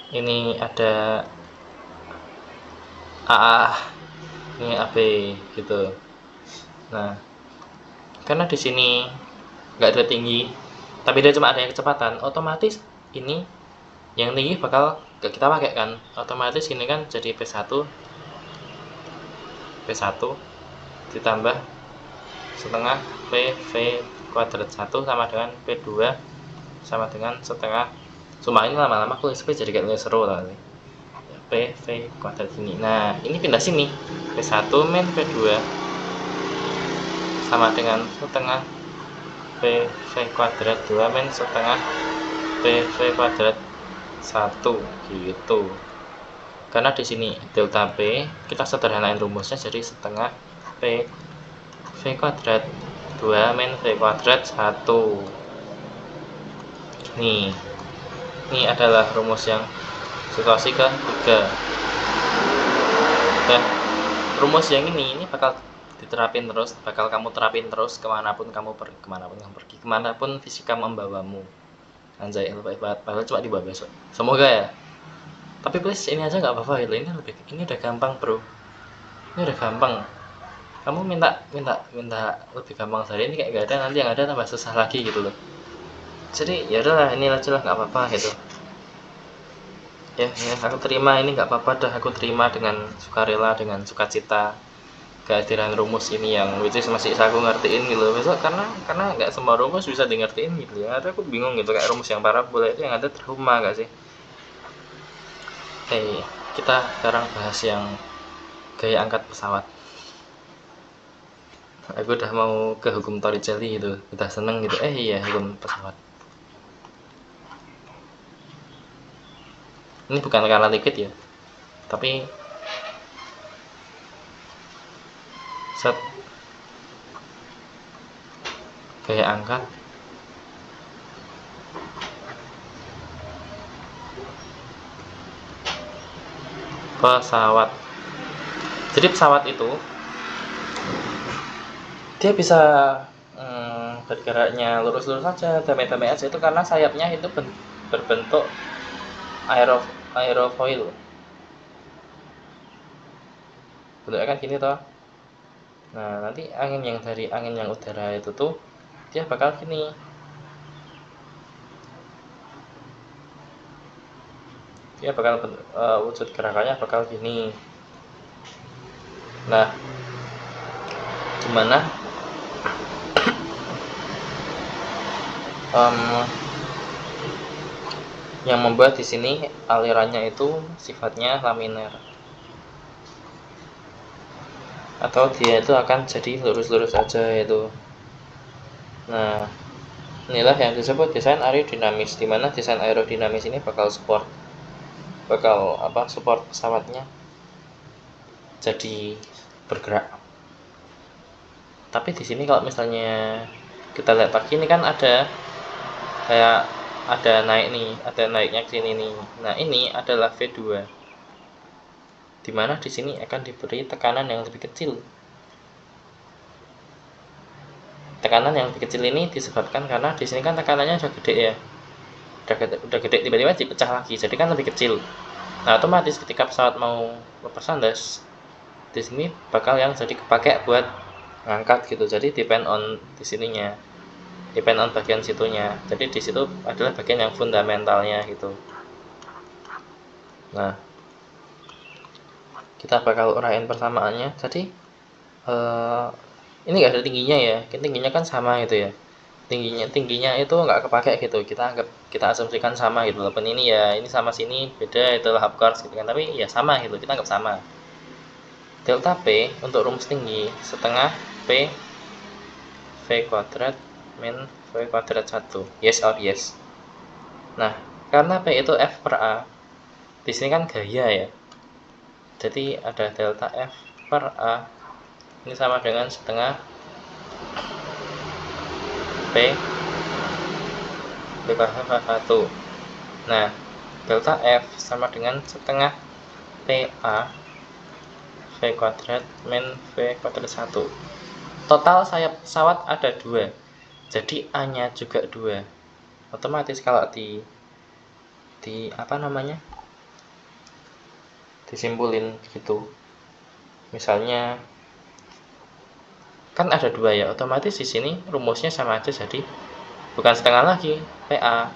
Ini ada AA, ini AB gitu. Nah, karena di sini nggak ada tinggi, tapi dia cuma ada yang kecepatan, otomatis ini yang tinggi bakal kita pakai kan. Otomatis ini kan jadi P1 ditambah setengah PV kuadrat 1 sama dengan P2 sama dengan setengah. Sumpah ini lama-lama aku SP jadi kayak seru lah. PV kuadrat ini. Nah, ini pindah sini. P1 min P2 sama dengan setengah PV kuadrat 2 min setengah PV kuadrat 1 gitu. Karena di sini delta P kita sederhanain rumusnya jadi setengah P V kuadrat 2 min V kuadrat 1. Nih, ini adalah rumus yang situasi ketiga. Dan rumus yang ini bakal diterapin terus, bakal kamu terapin terus kemanapun kamu pergi, kemanapun fisika membawamu. Anjay, lebih banget, padahal cuma dibawa besok. Semoga ya. Tapi please ini aja nggak apa-apa gitu. Ini udah gampang bro. Ini udah gampang. Kamu minta lebih gampang dari ini kayak gak ada, nanti yang ada tambah susah lagi gitu loh. Jadi ya udahlah, ini aja lah, nggak apa-apa gitu. Ya aku terima, ini nggak apa-apa dah, aku terima dengan sukarela, dengan sukacita kehadiran rumus ini yang which is masih aku ngertiin gitu besok, karena nggak semua rumus bisa di ngertiin gitu ya. Ada aku bingung gitu kayak rumus yang parabola itu yang ada trauma gak sih. Oke, kita sekarang bahas yang gaya angkat pesawat. Aku udah mau ke hukum Torricelli gitu, udah seneng gitu. Iya, hukum pesawat. Ini bukan karena liquid ya, tapi set gaya angkat pesawat. Jadi pesawat itu dia bisa bergeraknya lurus-lurus saja, damai-damai aja, itu karena sayapnya itu berbentuk aerofoil. Bentuknya kan gini toh. Nah, nanti angin yang udara itu tuh dia bakal gini. Dia bakal wujud gerakannya bakal gini. Nah, gimana yang membuat di sini alirannya itu sifatnya laminar, atau dia itu akan jadi lurus-lurus aja itu. Nah, inilah yang disebut desain aerodinamis, di mana desain aerodinamis ini bakal support pesawatnya jadi bergerak. Tapi di sini kalau misalnya kita lihat lagi, ini kan ada kayak ada naiknya ke sini nih. Nah, ini adalah V2, dimana di sini akan diberi tekanan yang lebih kecil. Tekanan yang lebih kecil ini disebabkan karena di sini kan tekanannya udah gede ya, udah gede tiba-tiba dipecah lagi, jadi kan lebih kecil. Nah, otomatis ketika pesawat mau lepas landas, di sini bakal yang jadi kepake buat ngangkat gitu. Jadi depend on di sininya, depend on bagian situnya. Jadi di situ adalah bagian yang fundamentalnya gitu. Nah, kita bakal uraiin persamaannya. Jadi ini nggak ada tingginya ya, tingginya kan sama gitu ya. Tingginya itu nggak kepake gitu. Kita asumsikan sama gitu. Walaupun ini ya, ini sama sini beda, itulah of course gitu kan. Tapi ya sama gitu, kita anggap sama. Delta P untuk rumus tinggi setengah P V kuadrat min V kuadrat 1. Yes or yes. Nah, karena P itu F per A, di sini kan gaya ya. Jadi ada delta F per A. Ini sama dengan setengah P V kuadrat 1. Nah, delta F sama dengan setengah PA V kuadrat min V kuadrat 1. Total sayap pesawat ada 2, jadi A nya juga 2. Otomatis kalau disimpulin gitu, misalnya kan ada 2 ya, otomatis di sini rumusnya sama aja, jadi bukan setengah lagi, PA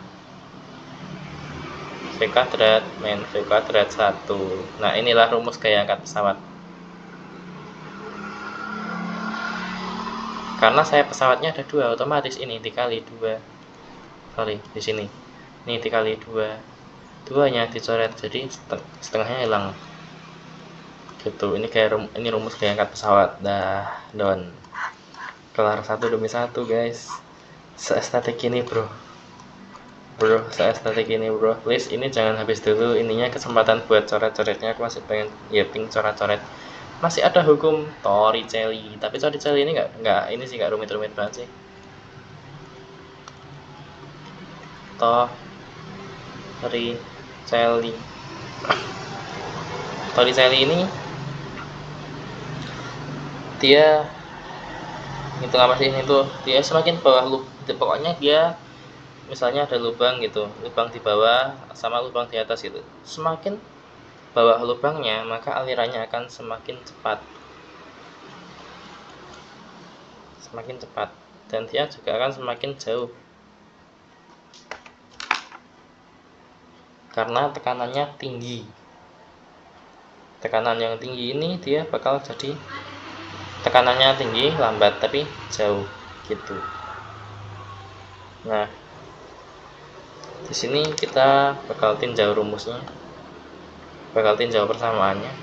V kuadrat min V kuadrat 1. Nah, inilah rumus gaya angkat pesawat. Karena saya pesawatnya ada 2, otomatis ini dikali 2. Sorry, di sini. Ini dikali 2. 2-nya dicoret, jadi setengahnya hilang. Gitu. Ini kayak ini rumus kayak angkat pesawat. Dah, done. Kelar 1/1, guys. Seestetik ini, bro. Seestetik ini, bro. Please, ini jangan habis dulu. Ininya kesempatan buat coret-coretnya. Aku masih pengen coret-coret. Masih ada hukum Torricelli, tapi Torricelli ini nggak ini sih, nggak rumit-rumit banget sih. Torricelli ini dia itu apa sih, itu dia semakin bawah pokoknya dia misalnya ada lubang gitu, lubang di bawah sama lubang di atas gitu, semakin bawah lubangnya maka alirannya akan semakin cepat dan dia juga akan semakin jauh karena tekanannya tinggi. Tekanan yang tinggi ini dia bakal jadi tekanannya tinggi, lambat tapi jauh gitu. Nah, di sini kita bakal tinjau rumusnya, bakal tinjau persamaannya.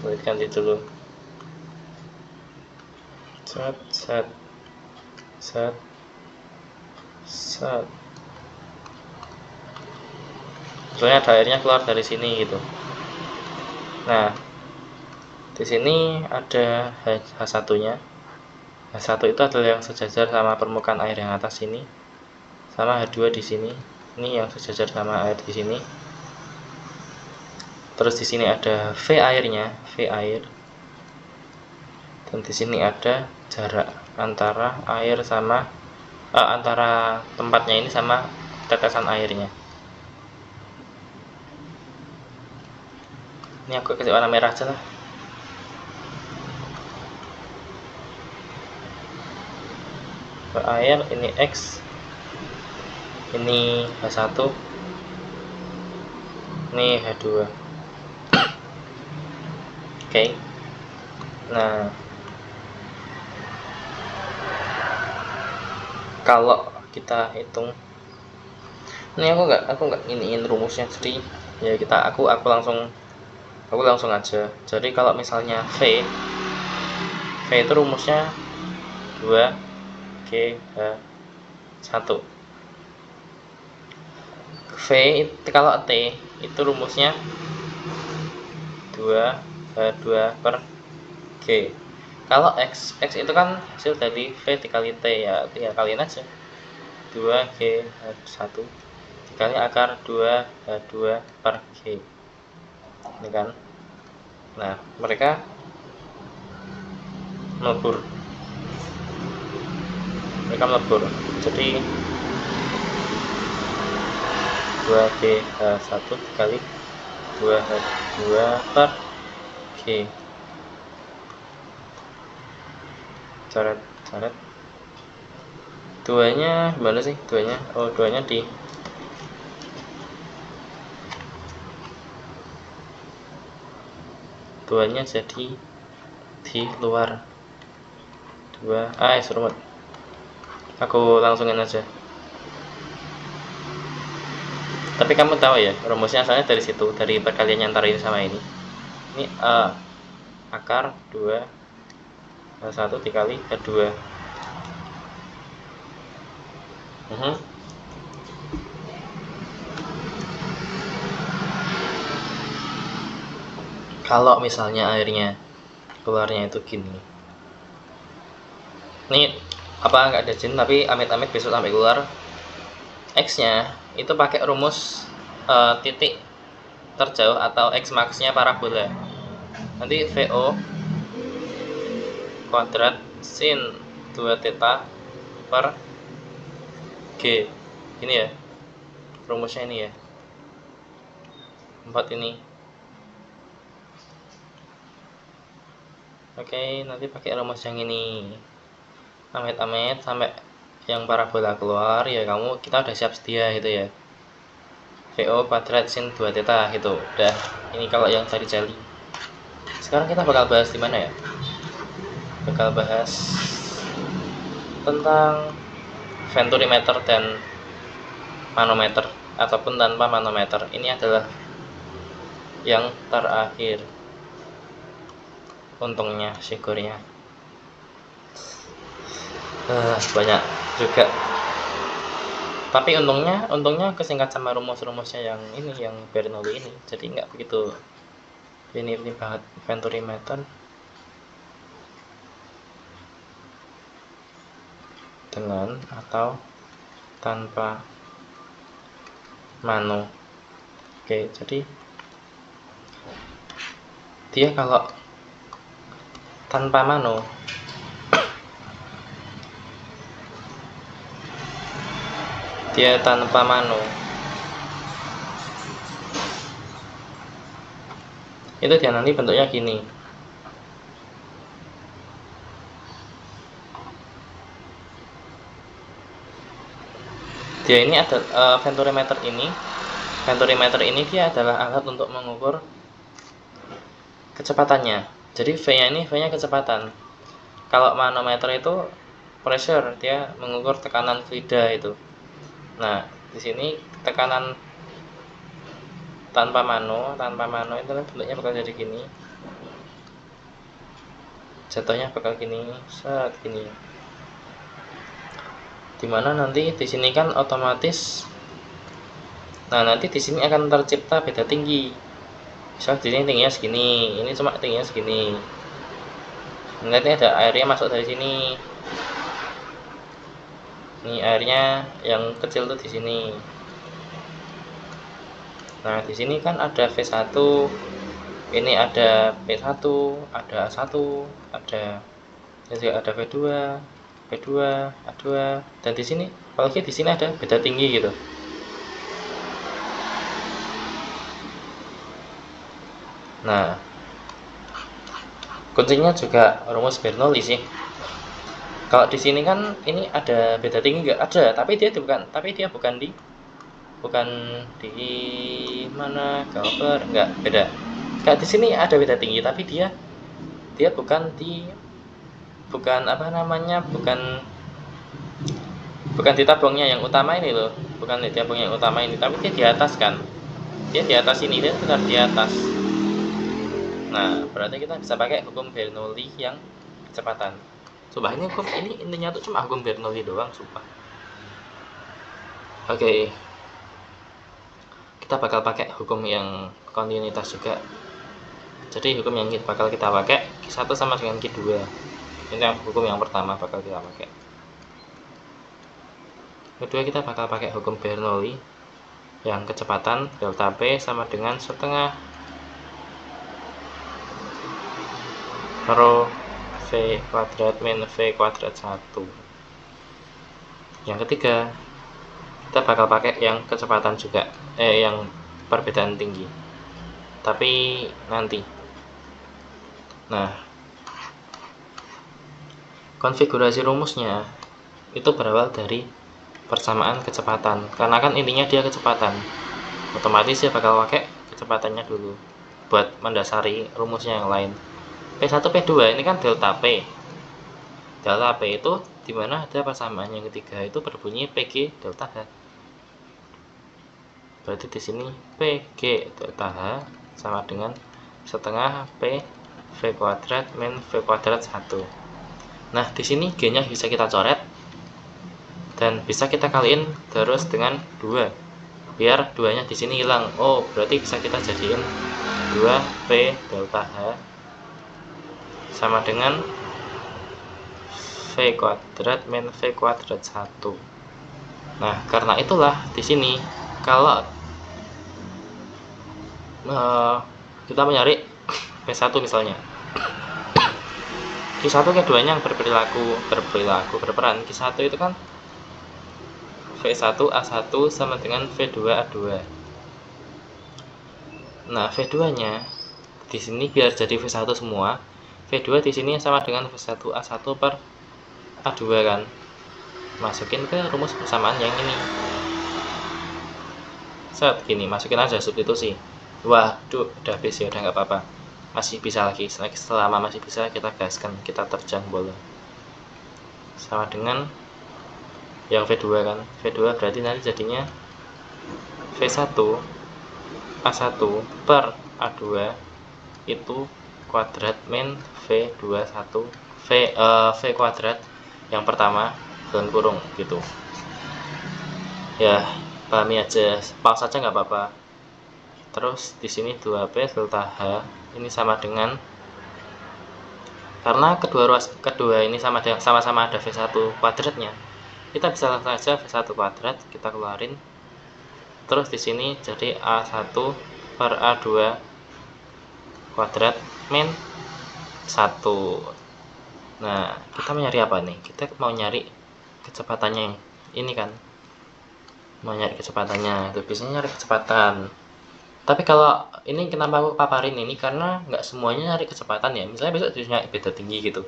Boleh ganti dulu. Set. Soalnya ada airnya keluar dari sini gitu. Nah, di sini ada H1-nya. H1 itu adalah yang sejajar sama permukaan air yang atas sini, sama H2 di sini. Ini yang sejajar sama air di sini. Terus di sini ada V airnya, V air. Dan di sini ada jarak antara air sama antara tempatnya ini sama tetesan airnya. Ini aku kasih warna merah aja lah. Air ini X, ini H1, ini H2. Oke. Nah, kalau kita hitung, ini aku nggak iniin rumusnya, jadi ya aku langsung aja. Jadi kalau misalnya V itu rumusnya 2GH1. V kalau T itu rumusnya 2H2 per G. Kalau X itu kan hasil dari V dikali T, ya kalian aja 2GH1 dikali akar 2H2 per G. Ini kan. Nah, mereka melebur. Jadi 2GH1 dikali 2H2 per G. Coret. Duanya gimana sih? Duanya di duanya jadi di luar 2. Suruh aku langsungin aja. Tapi kamu tahu ya rumusnya, asalnya dari situ, dari perkalian antara ini sama ini. Ini akar 2H1 dikali H2. Kalau misalnya airnya keluarnya itu gini, ini nggak ada jin, tapi amit-amit besok sampai keluar, X nya itu pakai rumus titik terjauh atau X max nya parabola. Nanti VO kuadrat sin 2 theta per G. Ini ya rumusnya, ini ya 4 ini. Oke, nanti pakai rumus yang ini. Amit-amit sampai yang parabola keluar, ya kita udah siap sedia gitu ya. VO kuadrat sin 2 theta gitu. Udah. Ini kalau yang Torricelli. sekarang kita bakal bahas di mana ya? Bakal bahas tentang venturimeter dan manometer ataupun tanpa manometer. Ini adalah yang terakhir. Untungnya, syukurnya. Banyak juga. Tapi untungnya kesingkat sama rumus-rumusnya yang ini, yang Bernoulli ini. Jadi nggak begitu ini banget venturimeter dengan atau tanpa mano. Oke, jadi dia kalau tanpa mano itu dia nanti bentuknya gini. Dia ini ada venturimeter ini dia adalah alat untuk mengukur kecepatannya. Jadi V-nya kecepatan. Kalau manometer itu pressure, dia mengukur tekanan fluida itu. Nah, di sini tekanan tanpa mano itu bentuknya bakal jadi gini. Jatuhnya bakal gini, gini. Dimana nanti di sini kan otomatis, nanti di sini akan tercipta beda tinggi. Misal di sini tingginya segini, ini cuma tingginya segini. Nanti ada airnya masuk dari sini. Ini airnya yang kecil tuh di sini. Nah, di sini kan ada V1, ini ada P1, ada A1, ada V2, A2, dan di sini apalagi di sini ada beda tinggi gitu. Nah, kuncinya juga rumus Bernoulli sih. Kalau di sini kan ini ada beda tinggi nggak? Ada, tapi dia bukan di mana Galper, nggak, beda. Kayak di sini ada beda tinggi, tapi dia bukan di tabungnya yang utama ini loh, bukan di tabung yang utama ini, tapi dia di atas kan. Dia di atas ini, dia benar di atas. Nah, berarti kita bisa pakai hukum Bernoulli yang kecepatan. Coba ini intinya tuh cuma hukum Bernoulli doang, sumpah. Oke. Kita bakal pakai hukum yang kontinuitas juga. Jadi hukum yang bakal kita pakai Q1 sama dengan Q2. Ini yang hukum yang pertama bakal kita pakai. Kedua kita bakal pakai hukum Bernoulli yang kecepatan delta P sama dengan setengah rho V kuadrat min V kuadrat 1. Yang ketiga kita bakal pakai yang kecepatan juga, yang perbedaan tinggi, tapi nanti. Nah, konfigurasi rumusnya itu berawal dari persamaan kecepatan, karena kan intinya dia kecepatan, otomatis dia bakal pakai kecepatannya dulu buat mendasari rumusnya yang lain. P1 P2 ini kan delta P itu dimana ada persamaan yang ketiga itu berbunyi PG delta H. Berarti di sini PG delta H sama dengan setengah P V kuadrat min V kuadrat 1. Nah, di sini G-nya bisa kita coret dan bisa kita kaliin terus dengan 2 biar 2-nya di sini hilang. Oh, berarti bisa kita jadiin 2P delta H sama dengan V kuadrat min V kuadrat 1. Nah, karena itulah di sini kalau kita mencari P1 misalnya, Q1 keduanya yang berperan. Q1 itu kan V1 A1 sama dengan V2 A2. Nah, V2-nya di sini biar jadi V1 semua, V2 di sini sama dengan V1 A1 per A2 kan. Masukin ke rumus persamaan yang ini. Set gini, masukin aja substitusi. Waduh, udah habis ya, udah nggak apa-apa. masih bisa lagi, selama masih bisa kita gaskan, kita terjang bola. Sama dengan yang V2 kan, V2 berarti nanti jadinya V1 A1 per A2 itu kuadrat min V21 V kuadrat yang pertama dalam kurung gitu ya, pahami aja, pause saja nggak apa-apa. Terus di sini 2P delta H ini sama dengan, karena kedua ini sama-sama ada V1 kuadratnya, kita bisa langsung aja V1 kuadrat kita keluarin. Terus di sini jadi A1 per A2 kuadrat min 1. Nah, kita mau nyari apa nih? Kita mau nyari kecepatannya ini kan. Mau nyari kecepatannya, itu biasanya nyari kecepatan. Tapi kalau ini kenapa aku paparin ini, karena nggak semuanya nyari kecepatan ya. Misalnya besok disuruh beda tinggi gitu.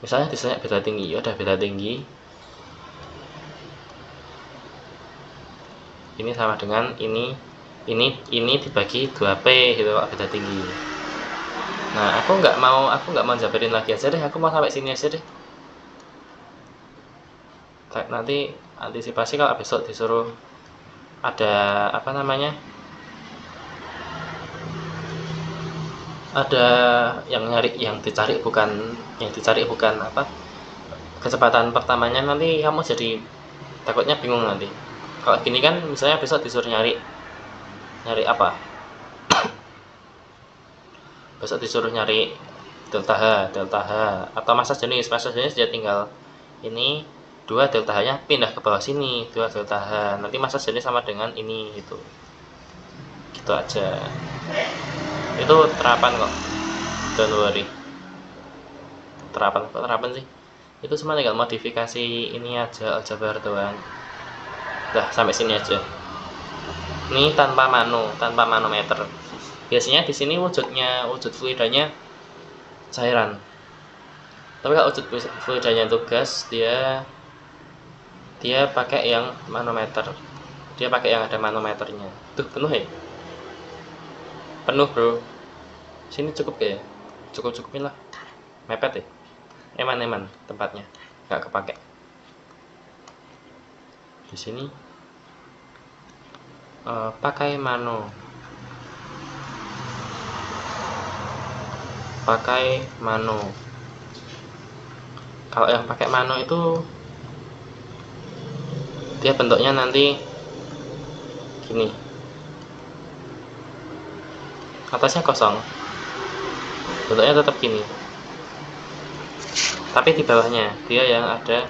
Misalnya disuruh beda tinggi, ya udah beda tinggi. Ini sama dengan ini dibagi 2P gitu kalau beda tinggi. Nah, aku nggak mau jabarin lagi aja deh, aku mau sampai sini aja deh. Nanti antisipasi kalau besok disuruh ada apa namanya, ada yang dicari bukan apa kecepatan pertamanya, nanti kamu jadi takutnya bingung nanti. Kalau gini kan misalnya besok disuruh nyari apa, besok disuruh nyari delta H atau massa jenis dia tinggal ini 2 delta H nya pindah ke bawah sini, 2 delta H, nanti massa jenis sama dengan ini gitu aja. Itu terapan kok, don't worry. Terapan sih, itu cuma tinggal modifikasi ini aja, aljabar doang. Udah sampai sini aja. Ini tanpa manometer. Biasanya di sini wujud fluidanya cairan. Tapi kalau wujud fluidanya itu gas, dia pakai yang manometer. Dia pakai yang ada manometernya. Tuh penuh ya? Penuh bro. Sini cukup ya? Cukupin lah. Mepet ya? Eman tempatnya. Nggak kepake. Di sini pakai mano. Kalau yang pakai mano itu dia bentuknya nanti gini, atasnya kosong, bentuknya tetap gini, tapi di bawahnya dia yang ada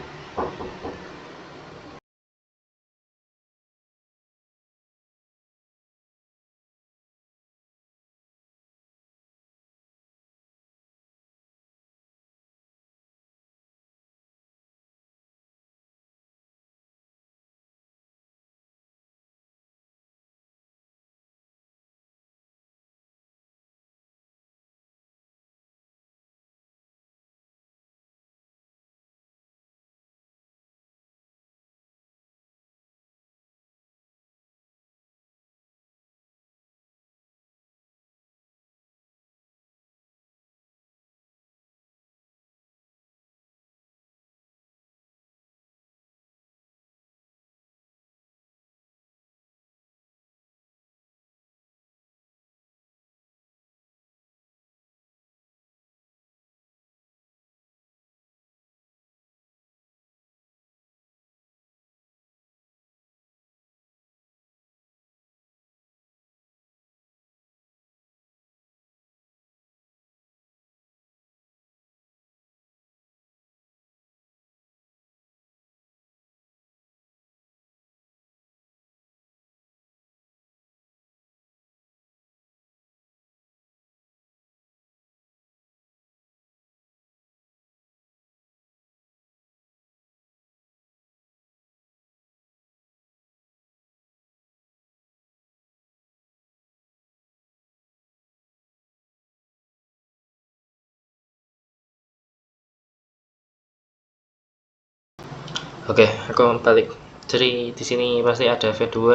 Oke, aku balik. Jadi di sini pasti ada V2,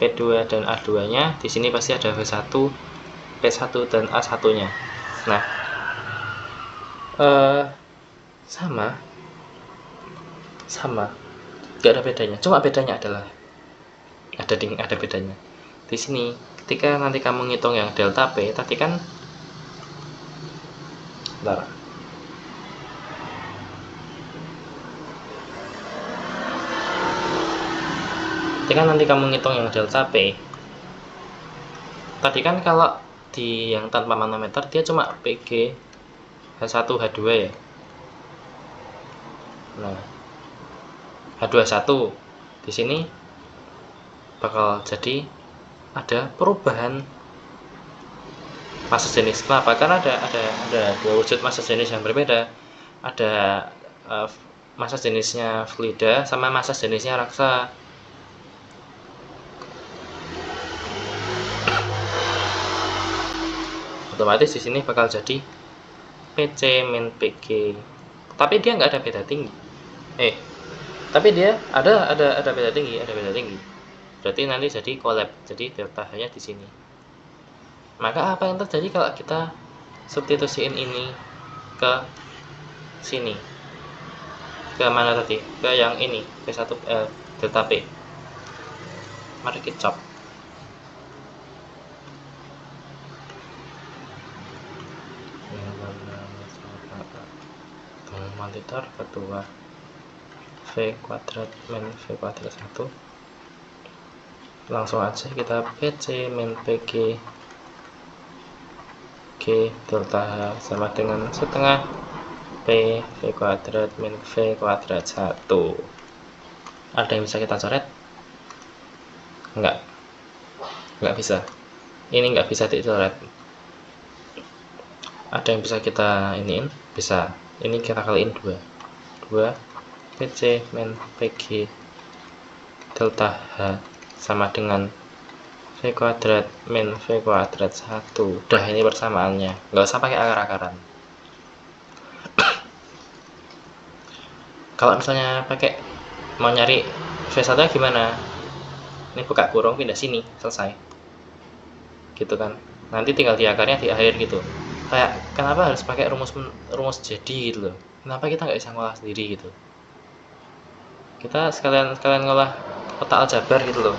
P2 dan A2-nya. Di sini pasti ada V1, P1 dan A1 nya. Nah, sama nggak ada bedanya, cuma bedanya adalah ada bedanya di sini. Ketika nanti kamu ngitung yang delta P tadi kan, bentar, ketika nanti kamu ngitung yang delta P tadi kan, kalau di yang tanpa manometer dia cuma PG H1 H2 ya. Nah, H21 di sini bakal jadi ada perubahan massa jenis. Kenapa? Karena ada dua wujud massa jenis yang berbeda. Ada massa jenisnya fluida sama massa jenisnya raksa. Otomatis di sini bakal jadi PC min PG. Tapi dia nggak ada beda tinggi. Tapi dia ada beda tinggi, Berarti nanti jadi collapse. Jadi delta hanya di sini. Maka apa yang terjadi kalau kita substitusiin ini ke sini? Ke mana tadi? Ke yang ini, P1 delta P. Mari kita chop. Monitor kedua V kuadrat min V kuadrat 1. Langsung aja kita PC min PG G delta H sama dengan setengah P V kuadrat min V kuadrat 1. Ada yang bisa kita coret? Enggak bisa. Ini enggak bisa dicoret. Ada yang bisa kita iniin? Bisa. Ini kita kaliin 2 PC min PG delta H sama dengan V kuadrat min V kuadrat 1. Udah, ini persamaannya, nggak usah pakai akar-akaran. Kalau misalnya pakai mau nyari V1 gimana? Ini buka kurung, pindah sini, selesai gitu kan. Nanti tinggal di akarnya di akhir gitu. Kayak kenapa harus pakai rumus jadi gitu loh? Kenapa kita nggak bisa ngolah sendiri gitu? Kita sekalian ngolah otak aljabar gitu loh.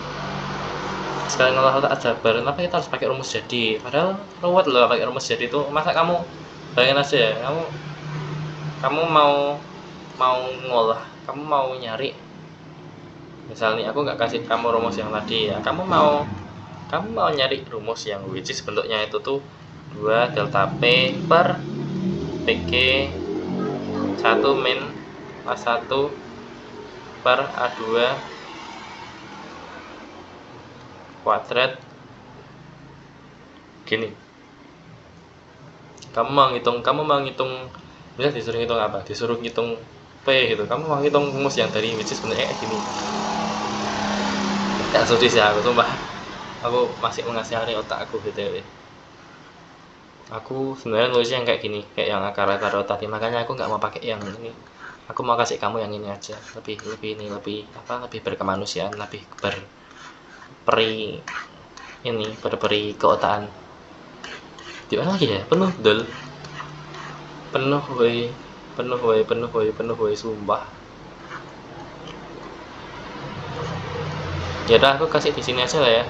Sekalian ngolah otak aljabar, kenapa kita harus pakai rumus jadi? Padahal ruwet loh pakai rumus jadi itu. Masa kamu bayangin aja ya, kamu mau ngolah, kamu mau nyari, misalnya aku nggak kasih kamu rumus yang tadi ya, kamu mau nyari rumus yang which is bentuknya itu tuh 2 delta P per PG 1 min A1 per A2 kuadrat gini. Kamu mau ngitung bisa disuruh ngitung apa? Disuruh ngitung P gitu. Kamu mau ngitung rumus yang dari which is bentuknya gini. Gak sudi sih aku, sumpah. Aku masih mengasihani otak aku gitu ya. Aku sebenarnya nulisnya yang kayak gini, kayak yang akar-akar tadi. Makanya aku nggak mau pakai yang ini. Aku mau kasih kamu yang ini aja. Lebih berkemanusiaan, lebih berperi keotaan. Di mana lagi ya? Penuh dol. Penuh woi, sumpah. Ya udah, aku kasih di sini aja lah ya.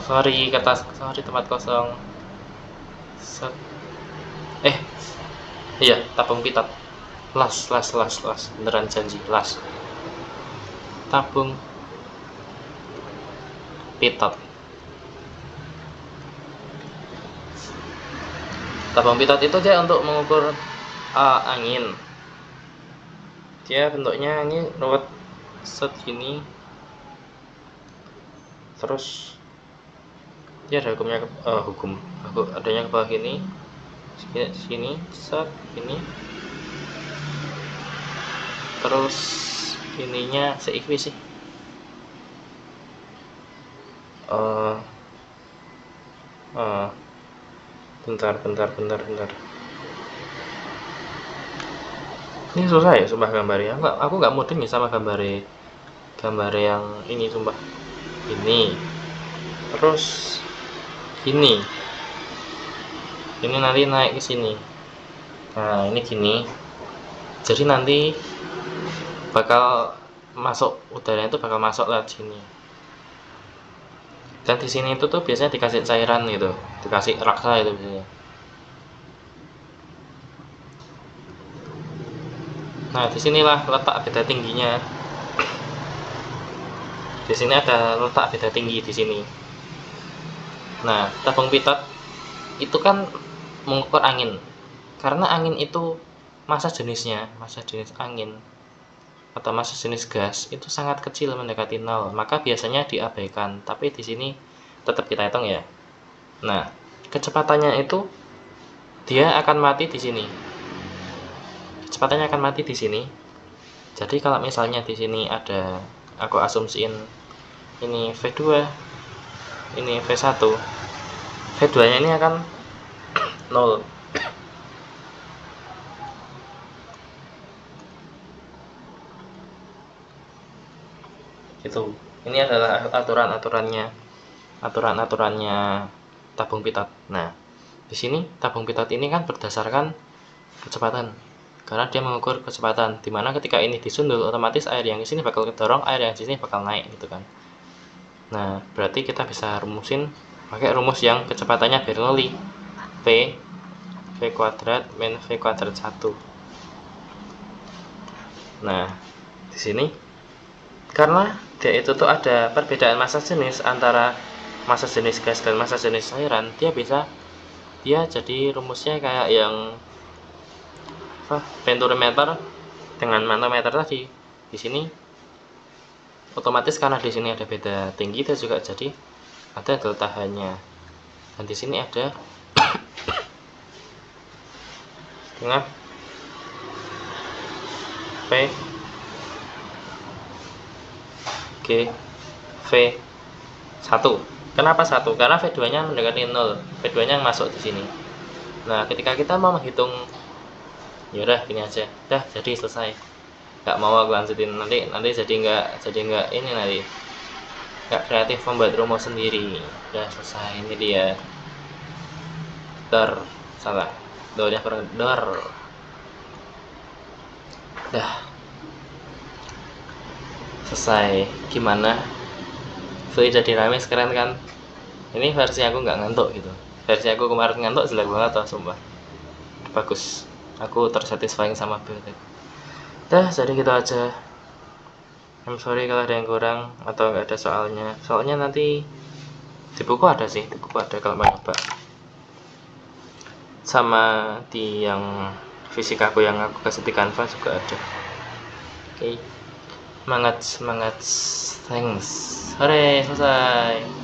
Sorry tempat kosong. Iya, tabung pitot. Las, beneran janji, las. Tabung pitot. Tabung pitot itu dia untuk mengukur angin. Dia bentuknya ini ruwet set gini. Terus dia ada adanya ke bawah gini, sini set ini. Terus ininya seikwi sih. Bentar. Ini susah ya sumpah gambarnya. Aku nggak mudeng nih sama gambar yang ini sumpah. Ini terus ini ini nanti naik ke sini. Nah ini gini, jadi nanti bakal masuk udara itu bakal masuk lewat sini. Dan di sini itu tuh biasanya dikasih cairan gitu, dikasih raksa itu biasanya. Nah disinilah letak beda tingginya. Di sini ada letak beda tinggi di sini. Nah tabung pitot itu kan mengukur angin, karena angin itu massa jenis angin atau massa jenis gas itu sangat kecil mendekati nol, maka biasanya diabaikan. Tapi di sini tetap kita hitung ya. Nah kecepatannya itu dia akan mati di sini. Kecepatannya akan mati di sini. Jadi kalau misalnya di sini ada, aku asumsiin ini V2, ini V1, V2 nya ini akan 0. Gitu. Ini adalah aturan-aturannya tabung pitot. Nah di sini tabung pitot ini kan berdasarkan kecepatan, karena dia mengukur kecepatan, dimana ketika ini disundul otomatis air yang di sini bakal kedorong, air yang di sini bakal naik gitu kan. Nah berarti kita bisa rumusin pakai rumus yang kecepatannya Bernoulli, V kuadrat min V kuadrat 1. Nah di sini karena dia itu tuh ada perbedaan massa jenis antara massa jenis gas dan massa jenis cairan, dia jadi rumusnya kayak yang penturimeter dengan manometer tadi. Di sini otomatis karena di sini ada beda tinggi, itu juga jadi ada delta H-nya. Dan di sini ada setengah P G V 1. Kenapa 1? Karena V2-nya mendekati 0. V2-nya masuk di sini. Nah, ketika kita mau menghitung, ya udah gini aja. Dah, jadi selesai. Nggak mau aku lanjutin, nanti jadi nggak ini, nanti nggak kreatif membuat rumus sendiri. Udah selesai, ini dia. Salah. Dornya kurang dor. Dah. Selesai. Gimana? Fluida dinamis keren kan? Ini versi aku nggak ngantuk gitu. Versi aku kemarin ngantuk jelek banget tuh, sumpah. Bagus. Aku tersatisfying sama build. Dah, jadi gitu aja. I'm sorry kalau ada yang kurang atau nggak ada soalnya. Soalnya nanti di buku ada sih, di buku ada kalau mau nyoba. Sama di yang fisikaku yang aku kasih di Canva juga ada. Oke. Semangat, thanks. Hore, selesai.